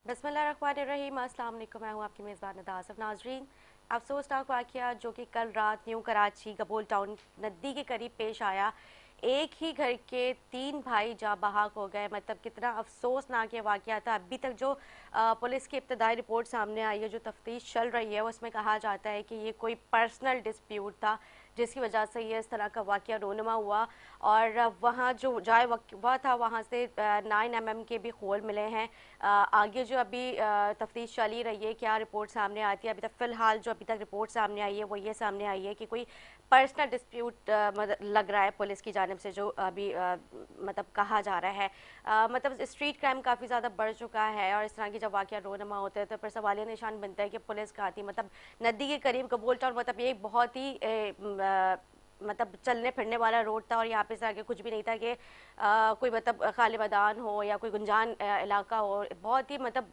बिस्मिल्लाहिर्रहमानिर्रहीम। अस्सलाम वालेकुम। मैं हूँ आपकी मेज़बान नदा आसिफ। नाजरीन, अफसोसनाक वाक़या जो कि कल रात न्यू कराची गबोल टाउन नदी के करीब पेश आया। एक ही घर के 3 भाई जाँ बहक हो गए। मतलब कितना अफसोसनाक ये वाक़या था। अभी तक जो पुलिस की इब्तदाई रिपोर्ट सामने आई है, जो तफ्तीश चल रही है, उसमें कहा जाता है कि ये कोई पर्सनल डिस्प्यूट था जिसकी वजह से ये इस तरह का वाक़या रोनुमा हुआ। और वहाँ जो जाए वक़्वा था वहाँ से 9 mm के भी खोल मिले हैं। आगे जो अभी तफ्तीश चली रही है, क्या रिपोर्ट सामने आती है। अभी तक फ़िलहाल जो अभी तक रिपोर्ट सामने आई है वो ये सामने आई है कि कोई पर्सनल डिस्प्यूट लग रहा है पुलिस की जानिब से, जो अभी मतलब कहा जा रहा है। मतलब स्ट्रीट क्राइम काफ़ी ज़्यादा बढ़ चुका है और इस तरह की जब वाक़या रोनमा होते हैं तो फिर सवालिया निशान बनता है कि पुलिस कहाँ थी। मतलब नदी के करीब गबोल टाउन, मतलब ये बहुत ही मतलब चलने फिरने वाला रोड था और यहाँ पे से आगे कुछ भी नहीं था कि कोई मतलब खाली मैदान हो या कोई गुंजान इलाका हो। बहुत ही मतलब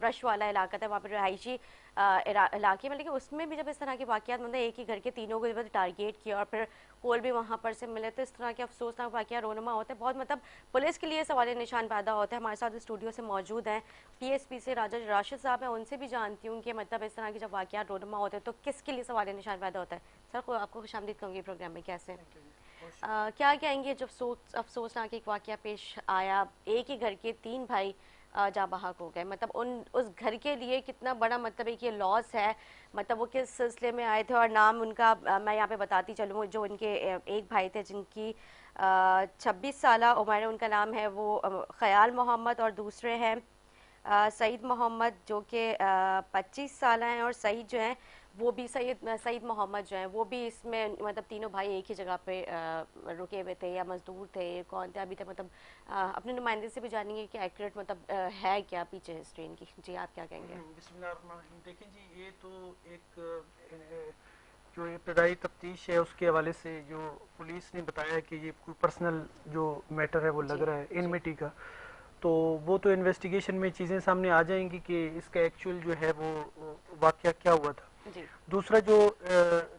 रश वाला इलाका था वहाँ पर, रहायशी इलाके में। लेकिन उसमें भी जब इस तरह के वाक़यात, मतलब एक ही घर के तीनों को जब टारगेट किया और फिर कोल भी वहाँ पर से मिले, तो इस तरह के अफसोसनाक वाक़या रोनुमा होते हैं। बहुत मतलब पुलिस के लिए सवाल निशान पैदा होता है। हमारे साथ स्टूडियो से मौजूद हैं PSP से राशिद साहब हैं। उनसे भी जानती हूँ कि मतलब इस तरह के जब वाक़या रोनुमा होते हैं तो किसके लिए सवाल निशान पैदा होता है। सर को आपको खुशामदीद कहूँगी प्रोग्राम में। कैसे क्या कहेंगे जब अफसोसनाक एक वाक़या पेश आया, एक ही घर के 3 भाई जाँ बहक हो गए। मतलब उस घर के लिए कितना बड़ा मतलब एक ये लॉस है। मतलब वो किस सिलसिले में आए थे और नाम उनका मैं यहाँ पे बताती चलूँ। जो उनके एक भाई थे जिनकी 26 साल उम्र है, उनका नाम है वो ख़याल मोहम्मद, और दूसरे हैं सईद मोहम्मद जो कि 25 साल हैं, और सईद जो हैं वो भी सईद मोहम्मद जो हैं वो भी इसमें, मतलब तीनों भाई एक ही जगह पे रुके हुए थे या मजदूर थे, कौन थे अभी तक मतलब अपने नुमाइंदे से भी जानेंगे कि एक्यूरेट मतलब है क्या पीछे हिस्ट्री इनकी। जी आप क्या कहेंगे? बिस्मिल्लाहिर्रहमानिर्रहीम। देखें जी, ये तो एक जो इब्तदाई तफ्तीश है उसके हवाले से जो पुलिस ने बताया कि ये कोई पर्सनल जो मैटर है वो लग जी रहा है जी इनमिटी का, तो वो तो इन्वेस्टिगेशन में चीज़ें सामने आ जाएंगी कि इसका एक्चुअल जो है वो वाकया क्या हुआ था। जी। दूसरा जो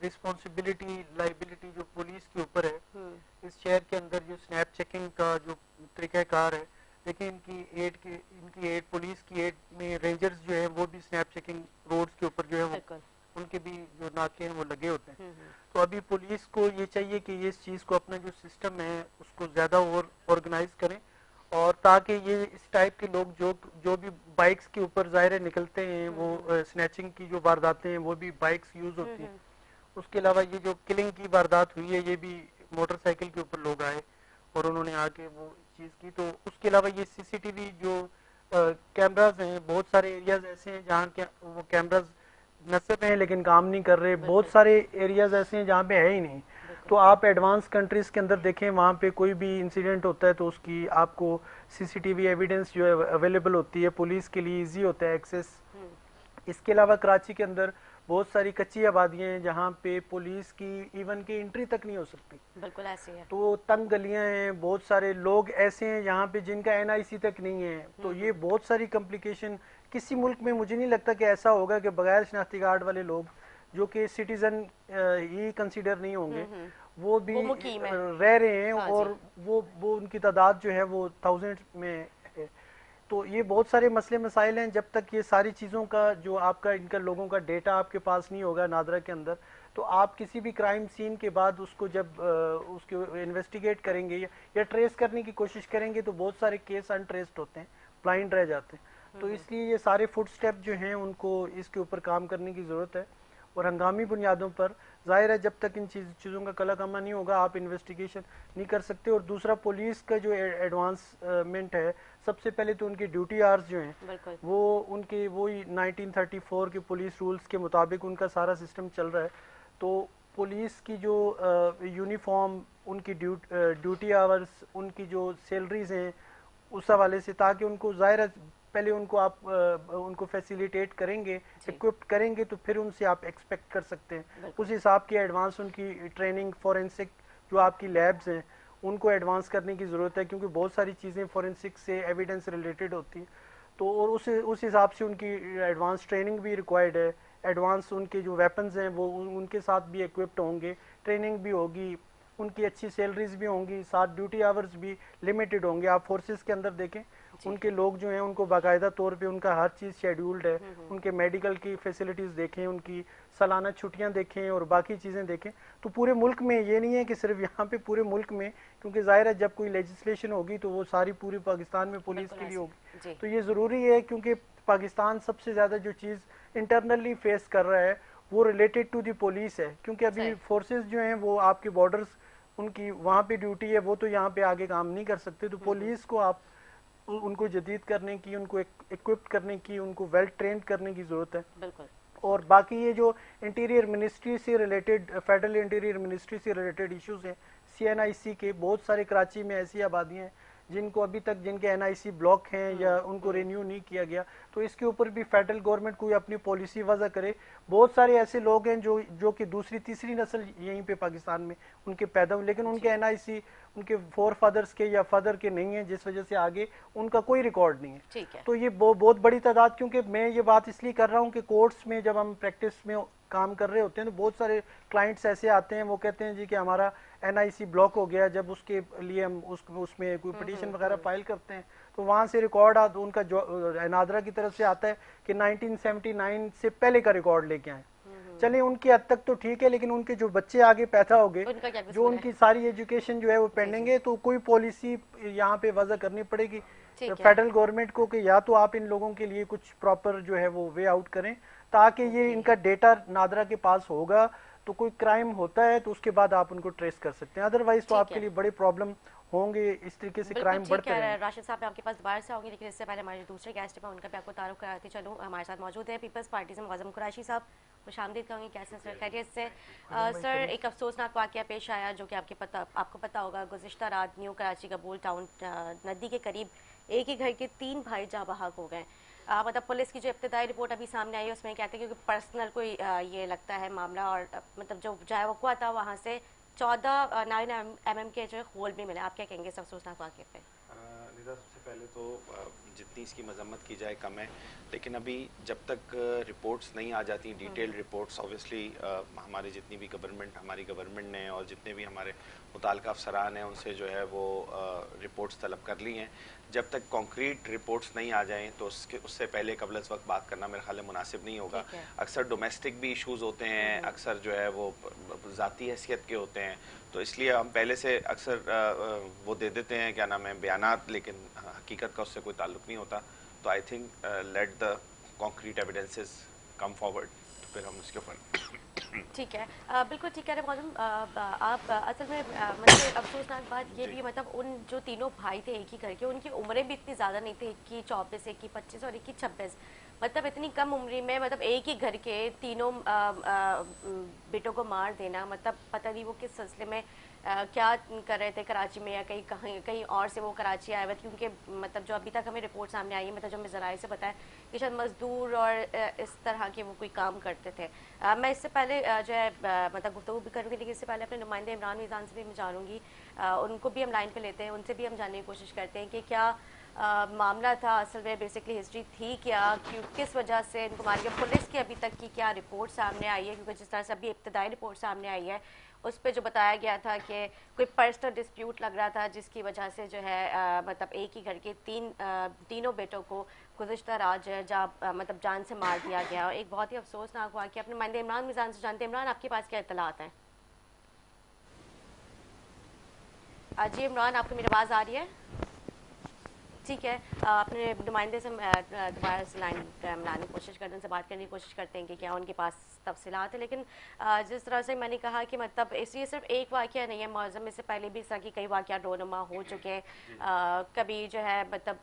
रिस्पॉन्सिबिलिटी लाइबिलिटी जो पुलिस के ऊपर है हम्म। इस शहर के अंदर, जो स्नैप चेकिंग का जो तरीक़ाकार है, देखिए इनकी एड पुलिस की एड में रेंजर्स जो है वो भी स्नैप चेकिंग रोड्स के ऊपर जो है वो बिल्कुल। उनके भी जो नाके हैं वो लगे होते हैं। हम्म। तो अभी पुलिस को ये चाहिए कि ये इस चीज़ को, अपना जो सिस्टम है उसको ज़्यादा और ऑर्गेनाइज करें, और ताकि ये इस टाइप के लोग जो जो भी बाइक्स के ऊपर ज़ाहिर निकलते हैं, वो हम्म। स्नैचिंग की जो वारदातें हैं वो भी बाइक्स यूज़ होती हैं। हम्म। उसके अलावा ये जो किलिंग की वारदात हुई है ये भी मोटरसाइकिल के ऊपर लोग आए और उन्होंने आके वो चीज़ की। तो उसके अलावा ये सीसीटीवी जो कैमराज हैं, बहुत सारे एरियाज ऐसे हैं जहाँ वो कैमराज नस्ब हैं लेकिन काम नहीं कर रहे। बहुत बिल्कुल। सारे एरियाज ऐसे हैं जहाँ पे है ही नहीं। बिल्कुल। तो आप एडवांस कंट्रीज के अंदर देखें, वहाँ पे कोई भी इंसिडेंट होता है तो उसकी आपको सीसीटीवी एविडेंस जो है अवेलेबल होती है, पुलिस के लिए इजी होता है एक्सेस। हम्म। इसके अलावा कराची के अंदर बहुत सारी कच्ची आबादियां हैं जहाँ पे पुलिस की इवन की एंट्री तक नहीं हो सकती। बिल्कुल ऐसे ही है। तो तंग गलियां हैं, बहुत सारे लोग ऐसे हैं यहाँ पे जिनका एनआईसी तक नहीं है। तो ये बहुत सारी कॉम्प्लिकेशन, किसी मुल्क में मुझे नहीं लगता कि ऐसा होगा कि बगैर शनाख्ती कार्ड वाले लोग जो कि सिटीजन ही कंसीडर नहीं होंगे वो भी वो मुकीम है। रह रहे हैं, हाँ जी। और वो उनकी तादाद जो है वो थाउजेंड में है। तो ये बहुत सारे मसले मसाइल हैं। जब तक ये सारी चीज़ों का जो आपका इनका लोगों का डेटा आपके पास नहीं होगा नादरा के अंदर, तो आप किसी भी क्राइम सीन के बाद उसको जब उसको इन्वेस्टिगेट करेंगे या ट्रेस करने की कोशिश करेंगे तो बहुत सारे केस अनट्रेस्ड होते हैं, ब्लाइंड रह जाते हैं। तो इसलिए ये सारे फुट स्टेप जो हैं उनको इसके ऊपर काम करने की ज़रूरत है, और हंगामी बुनियादों पर जाहिर है जब तक इन चीज़ों का कलाकमा नहीं होगा आप इन्वेस्टिगेशन नहीं कर सकते। और दूसरा, पुलिस का जो एडवांसमेंट है, सबसे पहले तो उनके ड्यूटी आवर्स जो हैं बिल्कुल। वो उनके वही 1934 के पुलिस रूल्स के मुताबिक उनका सारा सिस्टम चल रहा है। तो पुलिस की जो यूनिफॉर्म, उनकी ड्यूटी आवर्स, उनकी जो सैलरीज हैं उस हवाले से, ताकि उनको ज़ाहिर है पहले उनको आप उनको फैसिलिटेट करेंगे, जी। इक्विप्ड करेंगे, तो फिर उनसे आप एक्सपेक्ट कर सकते हैं बिल्कुल। उस हिसाब की एडवांस उनकी ट्रेनिंग, फॉरेंसिक जो आपकी लैब्स हैं उनको एडवांस करने की ज़रूरत है, क्योंकि बहुत सारी चीज़ें फॉरेंसिक से एविडेंस रिलेटेड होती हैं। तो और उस हिसाब से उनकी एडवांस ट्रेनिंग भी रिक्वायर्ड है। एडवांस उनके जो वेपन्स हैं वो उनके साथ भी इक्विप्ड होंगे, ट्रेनिंग भी होगी, उनकी अच्छी सैलरीज भी होंगी, साथ ड्यूटी आवर्स भी लिमिटेड होंगे। आप फोर्सेस के अंदर देखें, उनके लोग जो हैं उनको बाकायदा तौर पे उनका हर चीज़ शेड्यूल्ड है। उनके मेडिकल की फैसिलिटीज़ देखें, उनकी सालाना छुट्टियां देखें और बाकी चीज़ें देखें। तो पूरे मुल्क में ये नहीं है कि सिर्फ यहाँ पे, पूरे मुल्क में, क्योंकि ज़ाहिर है जब कोई लेजिस्लेशन होगी तो वो सारी पूरी पाकिस्तान में पुलिस के लिए होगी। तो ये ज़रूरी है, क्योंकि पाकिस्तान सबसे ज़्यादा जो चीज़ इंटरनली फेस कर रहा है वो रिलेटेड टू दी पुलिस है, क्योंकि अभी फोर्सेस जो हैं वो आपके बॉर्डर्स, उनकी वहाँ पे ड्यूटी है, वो तो यहाँ पे आगे काम नहीं कर सकते। तो पुलिस को आप उनको जदीद करने की, उनको इक्विप्ड करने की, उनको वेल ट्रेंड करने की ज़रूरत है। बिल्कुल। और बाकी ये जो इंटीरियर मिनिस्ट्री से रिलेटेड, फेडरल इंटीरियर मिनिस्ट्री से रिलेटेड इश्यूज हैं, CNIC के बहुत सारे कराची में ऐसी आबादियाँ हैं जिनको अभी तक, जिनके NIC ब्लॉक हैं या उनको रिन्यू नहीं किया गया, तो इसके ऊपर भी फेडरल गवर्नमेंट कोई अपनी पॉलिसी वजह करे। बहुत सारे ऐसे लोग हैं जो कि दूसरी तीसरी नस्ल यहीं पे पाकिस्तान में उनके पैदा हुए, लेकिन उनके NIC उनके फोर फादर्स के या फादर के नहीं है, जिस वजह से आगे उनका कोई रिकॉर्ड नहीं है। ठीक है। तो ये बहुत बड़ी तादाद, क्योंकि मैं ये बात इसलिए कर रहा हूँ कि कोर्ट्स में जब हम प्रैक्टिस में काम कर रहे होते हैं तो बहुत सारे क्लाइंट्स ऐसे आते हैं, वो कहते हैं जी कि हमारा NIC ब्लॉक हो गया। जब उसके लिए हम उसमें कोई पिटीशन वगैरह फाइल करते हैं तो वहाँ से रिकॉर्ड उनका जो नादरा की तरफ से आता है कि 1979 से पहले का रिकॉर्ड लेके आए। चलिए उनकी हद तक तो ठीक है, लेकिन उनके जो बच्चे आगे पैदा हो गए, जो उनकी सारी एजुकेशन जो है वो पेंडिंग है, तो कोई पॉलिसी यहाँ पे वजह करनी पड़ेगी फेडरल गवर्नमेंट को कि या तो आप इन लोगों के लिए कुछ प्रॉपर जो है वो वे आउट करें, ताकि ये इनका डेटा नादरा के पास होगा तो कोई क्राइम होता है तो उसके बाद आप उनको ट्रेस कर सकते हैं। अदरवाइज तो आपके लिए बड़ी प्रॉब्लम होंगे, इस तरीके से क्राइम बढ़ते रहेंगे। राशिद साहब, मैं आपके पास दोबारा से आऊंगी, लेकिन इससे पहले हमारे दूसरे गेस्ट हैं उनका भी आपको तारुफ कराती चलूँ। हमारे साथ मौजूद है पीपल्स पार्टी से मुअज़्ज़म कुरैशी साहब। खुशामदीद कहूँगी, कैसे सर? खैरियत से? सर, एक अफसोसनाक वाक़या पेश आया जो कि आपको पता होगा। गुज़िश्ता रात न्यू कराची कबूल टाउन नदी के करीब एक ही घर के 3 भाई जाँ बहक हो गए। मतलब पुलिस की जो इब्तदाई रिपोर्ट अभी सामने आई है उसमें कहते हैं क्योंकि पर्सनल कोई ये लगता है मामला, और मतलब जो जाए वक़्वा था वहाँ से 14 9 mm के जो होल भी मिले। आप क्या कहेंगे इस अफसोसनाक वाक़े पे? निदा, सबसे पहले तो जितनी इसकी मजम्मत की जाए कम है, लेकिन अभी जब तक रिपोर्ट्स नहीं आ जाती, डिटेल्ड रिपोर्ट्स, ऑब्वियसली हमारी जितनी भी हमारी गवर्नमेंट ने और जितने भी हमारे मुताल्लिका अफसरान हैं उनसे जो है वो रिपोर्ट्स तलब कर ली हैं। जब तक कॉन्क्रीट रिपोर्ट्स नहीं आ जाएं तो उससे पहले कबल इस वक्त बात करना मेरे ख्याल में मुनासिब नहीं होगा। अक्सर डोमेस्टिक भी इशूज़ होते हैं, अक्सर जो है वो ज़ाती हैसियत के होते हैं, तो इसलिए हम पहले से अक्सर वो दे देते हैं क्या नाम है बयानात, लेकिन हकीकत का उससे कोई ताल्लुक नहीं होता। तो I think let the concrete evidences come forward, तो फिर हम उसके ऊपर ठीक है। बिल्कुल ठीक कह रहे हैं। आप असल में मतलब अफसोसनाक बात ये भी, मतलब उन जो तीनों भाई थे एक ही घर के, उनकी उम्रें भी इतनी ज़्यादा नहीं थी, एक की 24, एक की 25 और एक की 26। मतलब इतनी कम उम्र में मतलब एक ही घर के तीनों बेटों को मार देना, मतलब पता नहीं वो किस सिलसिले में क्या कर रहे थे कराची में, या कहीं और से वो कराची आए हुए थे। क्योंकि मतलब जो अभी तक हमें रिपोर्ट सामने आई है, मतलब जो हमें ज़राए से पता है कि शायद मजदूर और इस तरह के वो कोई काम करते थे। मैं इससे पहले जो है मतलब गुफ्तगू भी करूँगी, लेकिन इससे पहले अपने नुमाइंदे इमरान मिज़ान से भी मैं जानूँगी, उनको भी हम लाइन पे लेते हैं, उनसे भी हम जानने की कोशिश करते हैं कि क्या मामला था, असल में बेसिकली हिस्ट्री थी क्या, क्यों, किस वजह से इनको मार गया। पुलिस की अभी तक की क्या रिपोर्ट सामने आई है, क्योंकि जिस तरह से अभी इब्तदाई रिपोर्ट सामने आई है उस पर जो बताया गया था कि कोई पर्सनल डिस्प्यूट लग रहा था जिसकी वजह से जो है मतलब एक ही घर के तीनों बेटों को गुज़िश्ता रात मतलब जान से मार दिया गया। और एक बहुत ही अफसोसनाक हुआ कि अपने नुमाइंदे इमरान मिज़ान से जानते हैं। इमरान, आपके पास क्या इत्तलात हैं? जी इमरान, आपको मेरी आवाज़ आ रही है? ठीक है, अपने नुमाइंदे से दोबारा से लाइन मिलाने की कोशिश करते हैं, उनसे बात करने की कोशिश करते हैं कि क्या उनके पास तफसीलात है। लेकिन जिस तरह से मैंने कहा कि मतलब ये सिर्फ एक वाक़या नहीं है, मौज़म में से पहले भी इस तरह की कई वाक़या रोनुमा हो चुके हैं। कभी जो है मतलब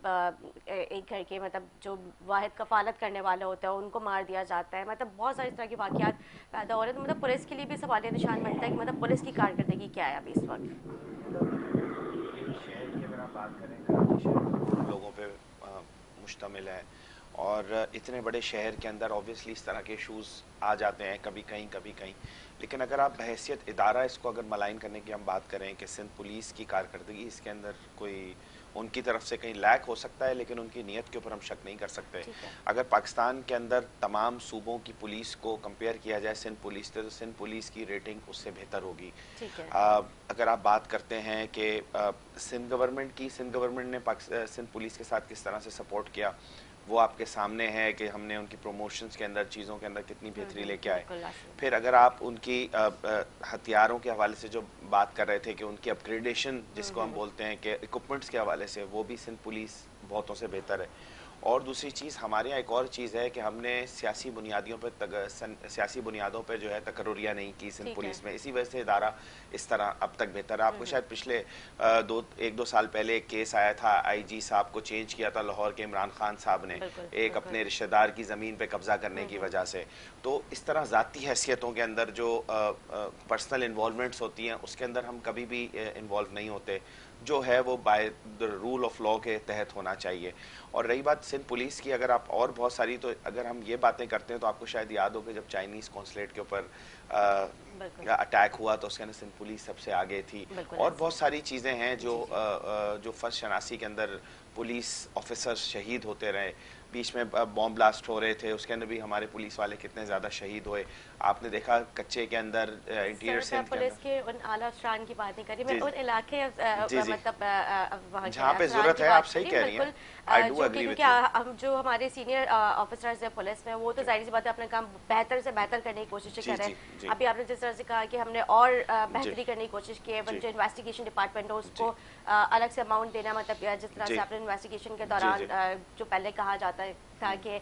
एक घर के मतलब जो वाहिद कफ़ालत करने वाले होते हैं उनको मार दिया जाता है। मतलब बहुत सारी इस तरह की वाक़यात पैदा हो रहे हैं। तो मतलब पुलिस के लिए भी सवालिया निशान बनता है कि मतलब पुलिस की कारकर्दगी क्या है अभी इस वक्त। शहर की अगर आप बात करें, कराची शहर करोड़ों लोगों पे मुश्तमिल है, और इतने बड़े शहर के अंदर ऑब्वियसली इस तरह के इशूज़ आ जाते हैं, कभी कहीं। लेकिन अगर आप बहैसियत इदारा इसको अगर मलाइन करने की हम बात करें कि सिंध पुलिस की कारकर्दगी इसके अंदर कोई उनकी तरफ से कहीं लैक हो सकता है, लेकिन उनकी नीयत के ऊपर हम शक नहीं कर सकते। ठीक है। अगर पाकिस्तान के अंदर तमाम सूबों की पुलिस को कंपेयर किया जाए सिंध पुलिस से, तो सिंध पुलिस की रेटिंग उससे बेहतर होगी। ठीक है। अगर आप बात करते हैं कि सिंध गवर्नमेंट ने सिंध पुलिस के साथ किस तरह से सपोर्ट किया, वो आपके सामने है कि हमने उनकी प्रमोशंस के अंदर, चीज़ों के अंदर कितनी बेहतरी लेके आए। बिल्कुल आसिम। फिर अगर आप उनकी हथियारों के हवाले से जो बात कर रहे थे कि उनकी अपग्रेडेशन जिसको हम बोलते हैं कि इक्विपमेंट्स के हवाले से, वो भी सिंध पुलिस बहुतों से बेहतर है। और दूसरी चीज़ हमारे यहाँ एक और चीज़ है कि हमने सियासी बुनियादों पर जो है तकर्रुरियाँ नहीं की सिंध पुलिस में, इसी वजह से इदारा इस तरह अब तक बेहतर है। आपको शायद पिछले एक दो साल पहले एक केस आया था, आईजी साहब को चेंज किया था लाहौर के इमरान खान साहब ने, एक अपने रिश्तेदार की ज़मीन पे कब्जा करने की वजह से। तो इस तरह ज़ाती हैसियतों के अंदर जो पर्सनल इन्वॉल्वमेंट्स होती हैं, उसके अंदर हम कभी भी इन्वॉल्व नहीं होते। जो है वो by the rule of law के तहत होना चाहिए। और रही बात सिंध पुलिस की, अगर आप और बहुत सारी, तो अगर हम ये बातें करते हैं तो आपको शायद याद हो कि जब चाइनीज़ कॉन्सुलेट के ऊपर अटैक हुआ तो उसके अंदर सिंध पुलिस सबसे आगे थी। और बहुत सारी चीज़ें हैं जो फर्स्ट शनासी के अंदर पुलिस ऑफिसर्स शहीद होते रहे, बीच में बॉम्ब ब्लास्ट हो रहे थे, उसके अंदर भी हमारे पुलिस वाले कितने ज़्यादा शहीद हुए। आपने देखा कच्चे के अंदर इंटीरियर सिंध पुलिस के उन आला अफसरान की बात नहीं करी, मैं उन इलाके मतलब जहाँ पे जरूरत है, आप सही कह रही हैं, I do agree with you. हम जो हमारे सीनियर ऑफिसर्स है पुलिस में, वो तो जाहिर सी बात है अपना काम बेहतर से बेहतर करने की कोशिश कर रहे हैं। अभी आपने जिस तरह से कहा कि हमने और बेहतरी करने की कोशिश की है, जो इन्वेस्टिगेशन डिपार्टमेंट हो उसको अलग से अमाउंट देना, मतलब जिस तरह से आपने इन्वेस्टिगेशन के दौरान जो पहले कहा जाता था कि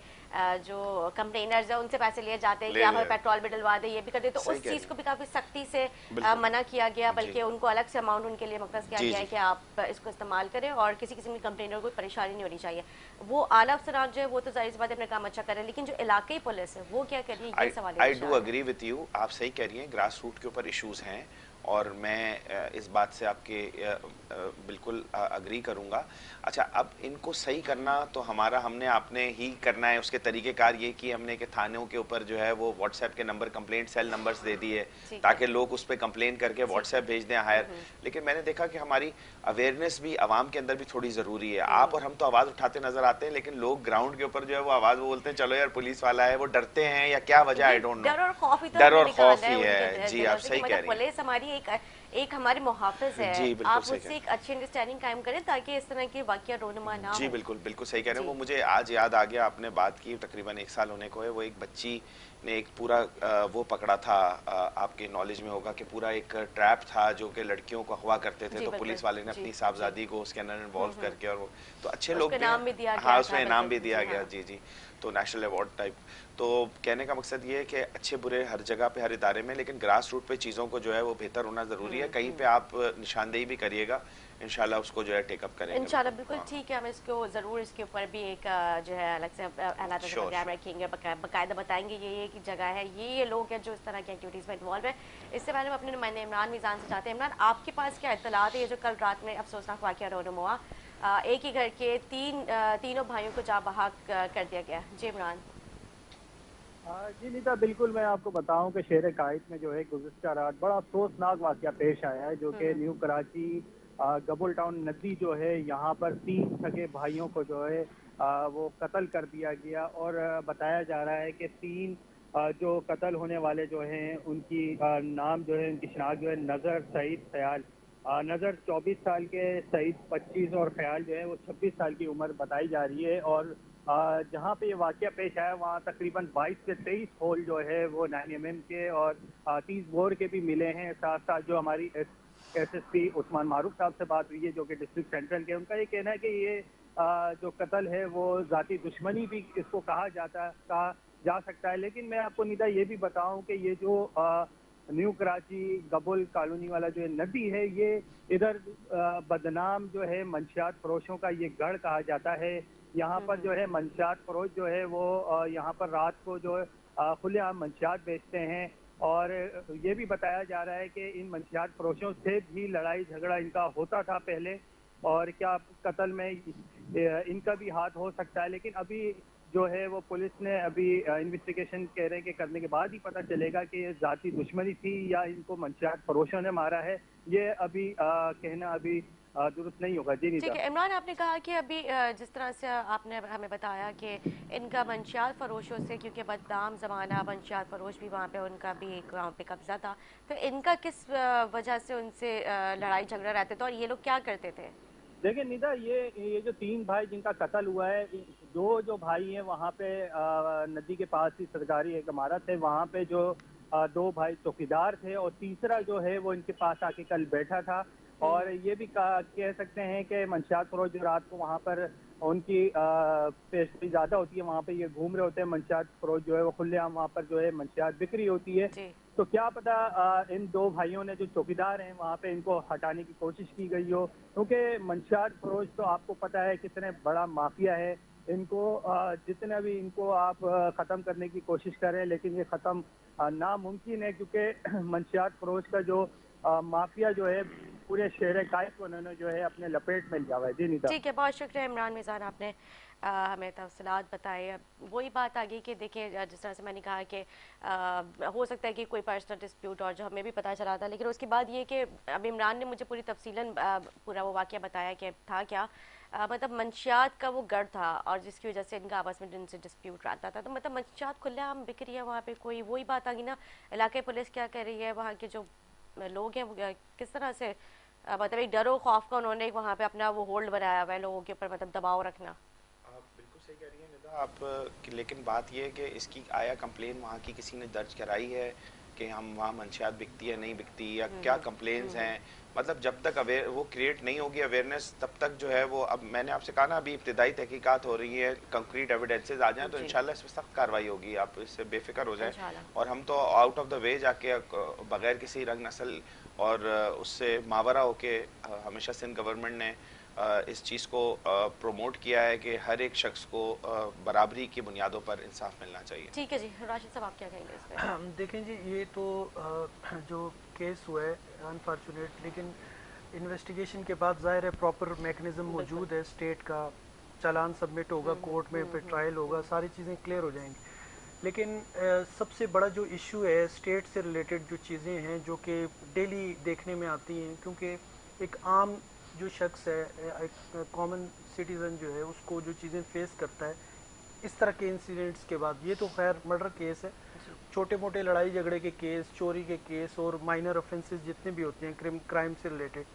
जो कंप्लेनर्स है उनसे पैसे लिए जाते हैं कि आप हमें पेट्रोल भी डलवा दे, ये भी कर दे, तो उस चीज़ को भी काफ़ी सख्ती से मना किया गया, बल्कि उनको अलग से अमाउंट उनके लिए मुख्तस किया गया है कि आप इसको इस्तेमाल करें और किसी किस्म की कंप्लेनर को कोई परेशानी नहीं होनी चाहिए। वो आला अफसरान जो है वो तो जाहिर सी बात है अपना काम अच्छा कर रहे हैं, लेकिन जो इलाकाई पुलिस है वो क्या कर रही है, ये सवाल। I do agree with you, आप सही कह रही हैं, ग्रास रूट के ऊपर इश्यूज हैं और मैं इस बात से आपके बिल्कुल अग्री करूंगा। अच्छा, अब इनको सही करना तो हमने आपने ही करना है। उसके तरीक़ेकार ये कि हमने कि थानों के ऊपर जो है वो व्हाट्सएप के number, complaint cell numbers they दिए ताकि लोग उस पर कंप्लेन करके व्हाट्सएप भेज दें हायर। लेकिन मैंने देखा कि हमारी अवेयरनेस भी आवाम के अंदर भी थोड़ी ज़रूरी है। आप और हम तो आवाज़ उठाते नजर आते हैं, लेकिन लोग ग्राउंड के ऊपर जो है वो आवाज़ बोलते हैं, चलो यार पुलिस वाला है, वो डरते हैं या क्या वजह, आई डोंट नो। डर और खौफ ही है। जी, आप सही कह रही हैं। पुलिस हमारी एक हमारी मुहाफिज है, आप उससे एक अच्छी अंडरस्टैंडिंग कायम करें ताकि इस तरह के वाकया रोनुमा ना हो। जी बिल्कुल बिल्कुल सही कह रहे हैं। वो मुझे आज याद आ गया, आपने बात की, तकरीबन 1 साल होने को है, वो एक बच्ची ने एक पूरा वो पकड़ा था, आपके नॉलेज में होगा कि पूरा एक ट्रैप था जो कि लड़कियों को अगवा करते थे, तो पुलिस वाले ने अपनी साहबजादी को उसके अंदर इन्वॉल्व करके, और वो तो अच्छे लोग भी, हाँ उसमें इनाम भी दिया गया। जी जी, तो नेशनल अवार्ड टाइप। तो कहने का मकसद ये है कि अच्छे बुरे हर जगह पे, हर इदारे में, लेकिन ग्रास रूट पे चीज़ों को जो है वो बेहतर होना ज़रूरी है। कहीं पे आप निशानदेही भी करिएगा, इंशाल्लाह उसको जो है टेकअप करेंगे इंशाल्लाह। बिल्कुल ठीक है, हम इसको ज़रूर इसके ऊपर भी एक जो है अलग से प्रोग्राम रखेंगे, बाकायदा बताएंगे ये की जगह है, ये लोग हैं जो इस तरह की एक्टिविटीज़ में इन्वॉल्व है। इससे पहले हम अपने नुमाइंदे इमरान मीज़ान से चाहते हैं। इमरान, आपके पास क्या इत्तलात है, ये जो कल रात में अफसोसनाक वाक़या रोनुमा हुआ, एक ही घर के तीनों भाइयों को जा बहाक कर दिया गया। जी इमरान। जी नीता, बिल्कुल मैं आपको बताऊं कि शहर कायद में जो है गुज़िश्ता रात बड़ा अफसोसनाक वाक़या पेश आया है, जो कि न्यू कराची गबुल टाउन नदी जो है, यहाँ पर 3 सगे भाइयों को जो है वो कत्ल कर दिया गया। और बताया जा रहा है कि 3 जो कत्ल होने वाले जो हैं उनकी नाम जो है, उनकी शनाख्त जो है नज़र, सईद, ख्याल। नज़र 24 साल के, सईद 25 और ख्याल जो है वो 26 साल की उम्र बताई जा रही है। और जहाँ पे ये वाक़या पेश आया वहाँ तकरीबन 22 से 23 होल जो है वो 9mm के और 30 बोर के भी मिले हैं। साथ साथ जो हमारी SSP उस्मान मारूफ साहब से बात हुई है, जो कि डिस्ट्रिक्ट सेंट्रल के, उनका ये कहना है कि ये जो कत्ल है वो ज़ाती दुश्मनी भी इसको कहा जा सकता है। लेकिन मैं आपको निदा ये भी बताऊं कि ये जो न्यू कराची गबुल कॉलोनी वाला जो नदी है, ये इधर बदनाम जो है मंशियात फरोशों का ये गढ़ कहा जाता है। यहाँ पर जो है मंशियात फरोश जो है वो यहाँ पर रात को जो खुलेआम मंशियात बेचते हैं। और ये भी बताया जा रहा है कि इन मंशियात फरोशों से भी लड़ाई झगड़ा इनका होता था पहले, और क्या कत्ल में इनका भी हाथ हो सकता है। लेकिन अभी जो है वो पुलिस ने अभी इन्वेस्टिगेशन कह रहे हैं कि करने के बाद ही पता चलेगा कि ये ज़ाती दुश्मनी थी या इनको मंशियात फरोशों ने मारा है। ये अभी कहना अभी दुरुस्त नहीं होगा। जी ठीक नीता। है इमरान, आपने कहा कि अभी जिस तरह से आपने हमें बताया कि इनका मंशियात फरोशों से, क्योंकि बदनाम ज़माना मंशियात फरोश भी वहाँ पे उनका भी एक वहाँ पे कब्जा था, तो इनका किस वजह से उनसे लड़ाई झगड़ा रहते थे और ये लोग क्या करते थे? देखिए निदा, ये जो 3 भाई जिनका कत्ल हुआ है, दो जो भाई हैं वहाँ पे नदी के पास ही सरकारी एक इमारत है, वहाँ पे जो 2 भाई चौकीदार थे और तीसरा जो है वो इनके पास आके कल बैठा था। और ये भी कह सकते हैं कि मंशियात फरोश जो रात को वहाँ पर उनकी पेशगी ज़्यादा होती है, वहाँ पे ये घूम रहे होते हैं। मंशियात फरोश जो है वो खुलेआम वहाँ पर जो है मंशियात बिक्री होती है। जी। तो क्या पता इन 2 भाइयों ने जो चौकीदार हैं वहाँ पे इनको हटाने की कोशिश की गई हो, क्योंकि मंशियात फरोश तो आपको पता है कितने बड़ा माफिया है। इनको जितना भी इनको आप ख़त्म करने की कोशिश करें, लेकिन ये ख़त्म नामुमकिन है, क्योंकि मंशियात फरोश का जो माफिया जो है पूरे शहर कायद को उन्होंने जो है अपने लपेट में लिया हुआ है। जी नीता। ठीक है, बहुत शुक्रिया इमरान मिज़ान, आपने हमें तफसीलात बताए। अब वही बात आ गई कि देखिए जिस तरह से मैंने कहा कि हो सकता है कि कोई पर्सनल डिस्प्यूट, और जो हमें भी पता चला था, लेकिन उसके बाद ये कि अब इमरान ने मुझे पूरी तफसीलन पूरा वो वाक़या बताया कि था क्या। मतलब मंशियात का वो गढ़ था और जिसकी वजह से इनका आपस में जिनसे डिस्प्यूट रहता था, तो मतलब मंशियात खुलेआम बिक रही है वहाँ पे। कोई वही बात आ गई ना, इलाके पुलिस क्या कर रही है, वहाँ के जो लोग हैं वो किस तरह से मतलब एक डरो खौफ का उन्होंने वहाँ पे अपना वो होल्ड बनाया हुआ है लोगों के ऊपर, मतलब दबाव रखना। आप बिल्कुल सही कह रही हैं निदा आप लेकिन बात यह है कि इसकी आया कंप्लेन वहाँ की किसी ने दर्ज कराई है कि हम वहाँ मंशियात बिकती है नहीं बिकती, या क्या कंप्लेन्स हैं? मतलब जब तक अवेयर वो क्रिएट नहीं होगी अवेयरनेस, तब तक जो है वो, अब मैंने आपसे कहा ना अभी इब्तिदाई तहकीकात हो रही है, कंक्रीट एविडेंसेस आ जाएं तो इंशाल्लाह इसमें सख्त कार्रवाई होगी, आप इससे बेफिक्र हो जाएं। और हम तो आउट ऑफ द वे जाके बगैर किसी रंग नस्ल और उससे मावरा होके हमेशा सिंध गवर्नमेंट ने इस चीज़ को प्रमोट किया है कि हर एक शख्स को बराबरी की बुनियादों पर इंसाफ मिलना चाहिए। ठीक है जी, राशिद साहब आप क्या कहेंगे इस पे? देखें जी, ये तो जो केस हुआ है अनफॉर्चुनेट, लेकिन इन्वेस्टिगेशन के बाद ज़ाहिर है प्रॉपर मैकेनिज्म मौजूद है, स्टेट का चालान सबमिट होगा कोर्ट में, फिर ट्रायल होगा, सारी चीज़ें क्लियर हो जाएंगी। लेकिन सबसे बड़ा जो इशू है स्टेट से रिलेटेड जो चीज़ें हैं जो कि डेली देखने में आती हैं, क्योंकि एक आम जो शख्स है, एक कॉमन सिटीज़न जो है, उसको जो चीज़ें फेस करता है इस तरह के इंसिडेंट्स के बाद, ये तो खैर मर्डर केस है, छोटे मोटे लड़ाई झगड़े के केस, चोरी के केस और माइनर ऑफेंसेस जितने भी होते हैं क्राइम से रिलेटेड,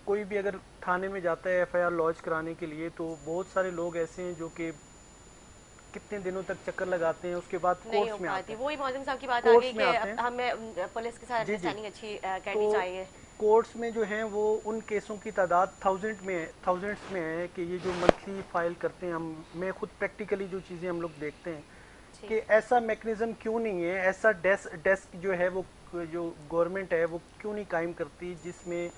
कोई भी अगर थाने में जाता है एफआईआर लॉन्च कराने के लिए, तो बहुत सारे लोग ऐसे हैं जो कि कितने दिनों तक चक्कर लगाते हैं, उसके बाद कोर्ट्स में आते हैं। वही मौजम साहब की बात आ गई कि हमें पुलिस के साथ जी जी, अंडरस्टैंडिंग अच्छी करनी चाहिए। कोर्ट्स में जो है वो उन केसों की तादाद थाउजेंड्स में है कि ये जो मंथली फाइल करते हैं हम, मैं खुद प्रैक्टिकली जो चीज़ें हम लोग देखते हैं कि ऐसा मैकेनिज्म क्यों नहीं है, ऐसा डेस्क जो है वो जो गवर्नमेंट है वो क्यों नहीं कायम करती, जिसमें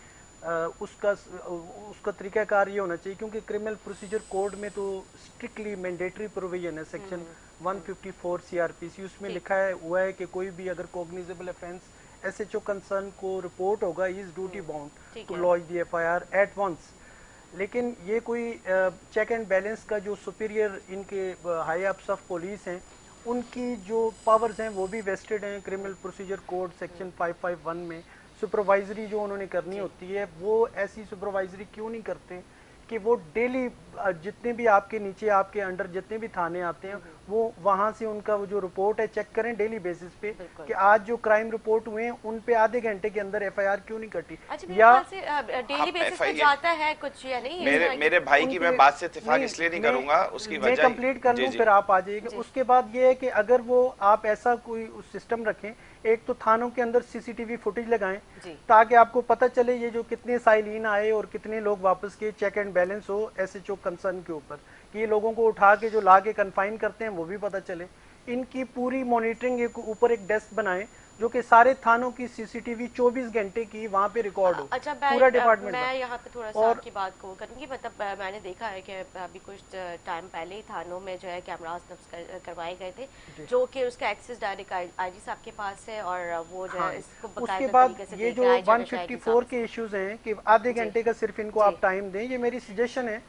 उसका तरीकाकार ये होना चाहिए, क्योंकि क्रिमिनल प्रोसीजर कोड में तो स्ट्रिक्टली मैंडेटरी प्रोविजन है, सेक्शन 154 सीआरपीसी, उसमें लिखा है हुआ है कि कोई भी अगर कॉग्निजेबल ऑफेंस एसएचओ कंसर्न को रिपोर्ट होगा, he is duty bound to launch the FIR at once. लेकिन ये कोई चेक एंड बैलेंस का जो सुपीरियर इनके हाई अप्स ऑफ पुलिस हैं, उनकी जो पावर्स हैं वो भी वेस्टेड हैं क्रिमिनल प्रोसीजर कोड सेक्शन 551 में। सुपरवाइजरी जो उन्होंने करनी होती है, वो ऐसी सुपरवाइजरी क्यों नहीं करते कि वो डेली जितने भी आपके नीचे आपके अंडर जितने भी थाने आते हैं, वो वहां से उनका वो जो रिपोर्ट है चेक करें डेली बेसिस पे कि आज जो क्राइम रिपोर्ट हुए हैं उन पे आधे घंटे के अंदर एफआईआर क्यों नहीं कटी। या डेली बेसिस पे जाता है कुछ या नहीं? मेरे भाई की मैं बात से इत्तेफाक इसलिए नहीं करूंगा, उसकी वजह मैं कंप्लीट कर लूं फिर आप आ जाइएगा। उसके बाद ये है कि अगर वो आप ऐसा कोई सिस्टम रखें, एक तो थानों के अंदर सीसीटीवी फुटेज लगाएं ताकि आपको पता चले ये जो कितने साइलिन आए और कितने लोग वापस किए, चेक एंड बैलेंस हो एसएचओ कंसर्न के ऊपर, कि ये लोगों को उठा के जो ला के कन्फाइन करते हैं वो भी पता चले। इनकी पूरी मॉनिटरिंग एक ऊपर एक डेस्क बनाए जो कि सारे थानों की सीसीटीवी 24 घंटे की वहाँ पे रिकॉर्ड हो। अच्छा, पूरा डिपार्टमेंट। मैं यहाँ पे थोड़ा सा आपकी बात को करूँगी। मतलब मैंने देखा है कि अभी कुछ टाइम पहले ही थानों में जो है कैमरास करवाए गए थे, जो कि उसका एक्सेस डायरेक्ट आईजी साहब के पास है, और वो जो है इसको उसके बाद ये जो 154 के इश्यूज हैं कि आधे घंटे का सिर्फ इनको आप टाइम दें, ये मेरी सजेशन है,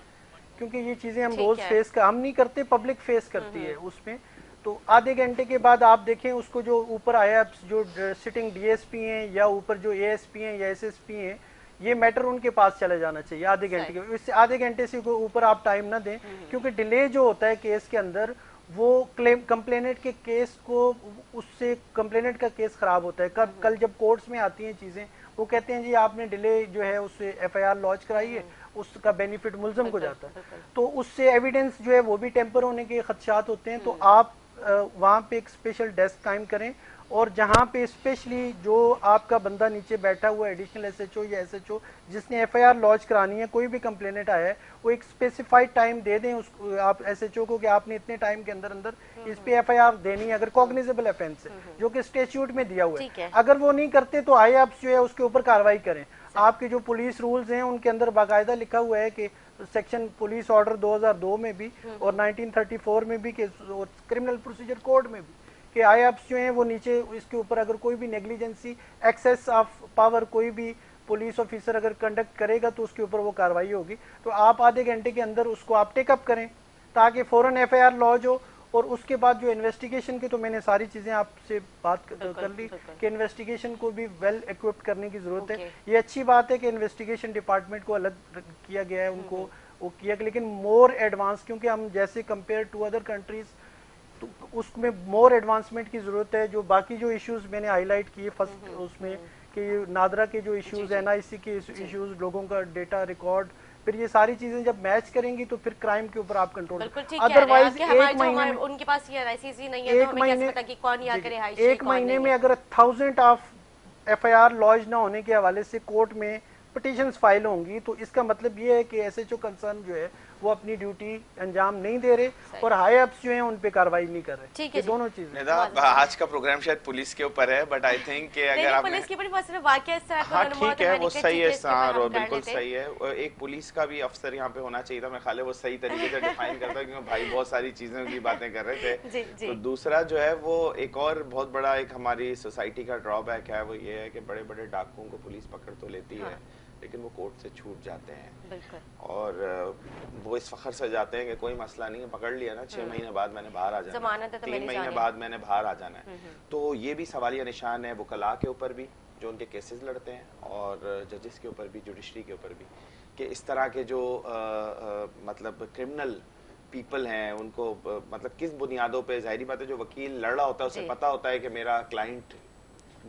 क्योंकि ये चीजें हम रोज हम नहीं करते, पब्लिक फेस करती है उसमें। तो आधे घंटे के बाद आप देखें उसको, जो ऊपर आया जो सिटिंग डीएसपी हैं या ऊपर जो एएसपी हैं या एसएसपी हैं, ये मैटर उनके पास चले जाना चाहिए आधे घंटे के, इससे आधे घंटे से ऊपर आप टाइम ना दें, क्योंकि डिले जो होता है केस के अंदर वो क्लेम कंप्लेनेंट के केस को, उससे कंप्लेनेंट का केस खराब होता है। कल जब कोर्ट्स में आती हैं चीजें, वो कहते हैं जी आपने डिले जो है उससे एफआईआर लॉन्च कराई है, उसका बेनिफिट मुलजम को जाता है, तो उससे एविडेंस जो है वो भी टेम्पर होने के खदशात होते हैं। तो आप वहाँ पे एक स्पेशल डेस्क कायम करें, और जहाँ पे स्पेशली जो आपका बंदा नीचे बैठा हुआ है, एडिशनल एसएचओ या एसएचओ जिसने एफआईआर लॉन्च करानी है, कोई भी कंप्लेनेंट आया है, वो एक स्पेसिफाइड टाइम दे दें उसको, आप एसएचओ को, कि आपने इतने टाइम के अंदर अंदर इस पे एफआईआर देनी है, अगर कॉग्निजेबल ऑफेंस है जो कि स्टैट्यूट में दिया हुआ है। अगर वो नहीं करते तो आईएएफ जो है उसके ऊपर कार्रवाई करें। आपके जो पुलिस रूल्स हैं उनके अंदर बाकायदा लिखा हुआ है कि सेक्शन पुलिस ऑर्डर 2002 में भी और 1934 में भी, और क्रिमिनल प्रोसीजर कोड में भी, कि आईएएफ जो हैं वो नीचे इसके ऊपर अगर कोई भी नेग्लिजेंसी, एक्सेस ऑफ पावर कोई भी पुलिस ऑफिसर अगर कंडक्ट करेगा तो उसके ऊपर वो कार्रवाई होगी। तो आप आधे घंटे के अंदर उसको आप टेकअप करें ताकि फौरन एफआईआर लॉन्च हो। और उसके बाद जो इन्वेस्टिगेशन की, तो मैंने सारी चीजें आपसे बात कर ली कि इन्वेस्टिगेशन को भी वेल इक्विप्ड करने की जरूरत है। ये अच्छी बात है कि इन्वेस्टिगेशन डिपार्टमेंट को अलग किया गया है, उनको वो किया गया, लेकिन मोर एडवांस, क्योंकि हम जैसे कंपेयर टू अदर कंट्रीज तो उसमें मोर एडवांसमेंट की जरूरत है। जो बाकी जो इश्यूज मैंने हाईलाइट किए फर्स्ट उसमें, कि नादरा के जो इश्यूज, एनआईसी के इश्यूज, लोगों का डेटा रिकॉर्ड, फिर ये सारी चीजें जब मैच करेंगी तो फिर क्राइम के ऊपर आप कंट्रोल। अदरवाइज एक महीने में उनके पास ये एनआईसी नहीं है, तो हमें कैसे पता कि कौन या करे हाई, एक महीने में अगर 1000 ऑफ एफआईआर लॉन्च ना होने के हवाले से कोर्ट में पिटीशंस फाइल होंगी, तो इसका मतलब ये है कि एसएचओ कंसर्न जो है वो अपनी ड्यूटी अंजाम नहीं दे रहे और हाई अप्स जो हैं उन पे कार्रवाई नहीं कर रहे। ये दोनों चीजें। आज का प्रोग्राम शायद पुलिस के ऊपर है, बट आई थिंक कि अगर आप पुलिस के ऊपर बस वाकया इस तरह हाँ ठीक है, वो सही है सर, और बिल्कुल सही है। एक पुलिस का भी अफसर यहाँ पे होना चाहिए था, मैं ख्याल है वो सही तरीके से डिफाइन करता है, क्योंकि भाई बहुत सारी चीजों की बातें कर रहे थे। तो दूसरा जो है वो एक और बहुत बड़ा एक हमारी सोसाइटी का ड्रॉबैक है, वो ये है कि बड़े बड़े डाकुओं को पुलिस पकड़ तो लेती है, लेकिन वो कोर्ट से छूट जाते हैं और वो इस फखर से जाते हैं कि कोई मसला नहीं है, पकड़ लिया ना, 6 महीने बाद मैंने बाहर आ जाना है, 3 महीने बाद मैंने बाहर आ जाना है। तो ये भी सवालिया निशान है वकला के ऊपर भी जो उनके केसेस लड़ते हैं, और जजेस के ऊपर भी, जुडिशरी के ऊपर भी, कि इस तरह के जो मतलब क्रिमिनल पीपल हैं उनको मतलब किस बुनियादों पे, जाहिर बात है जो वकील लड़ रहा होता है उसे पता होता है कि मेरा क्लाइंट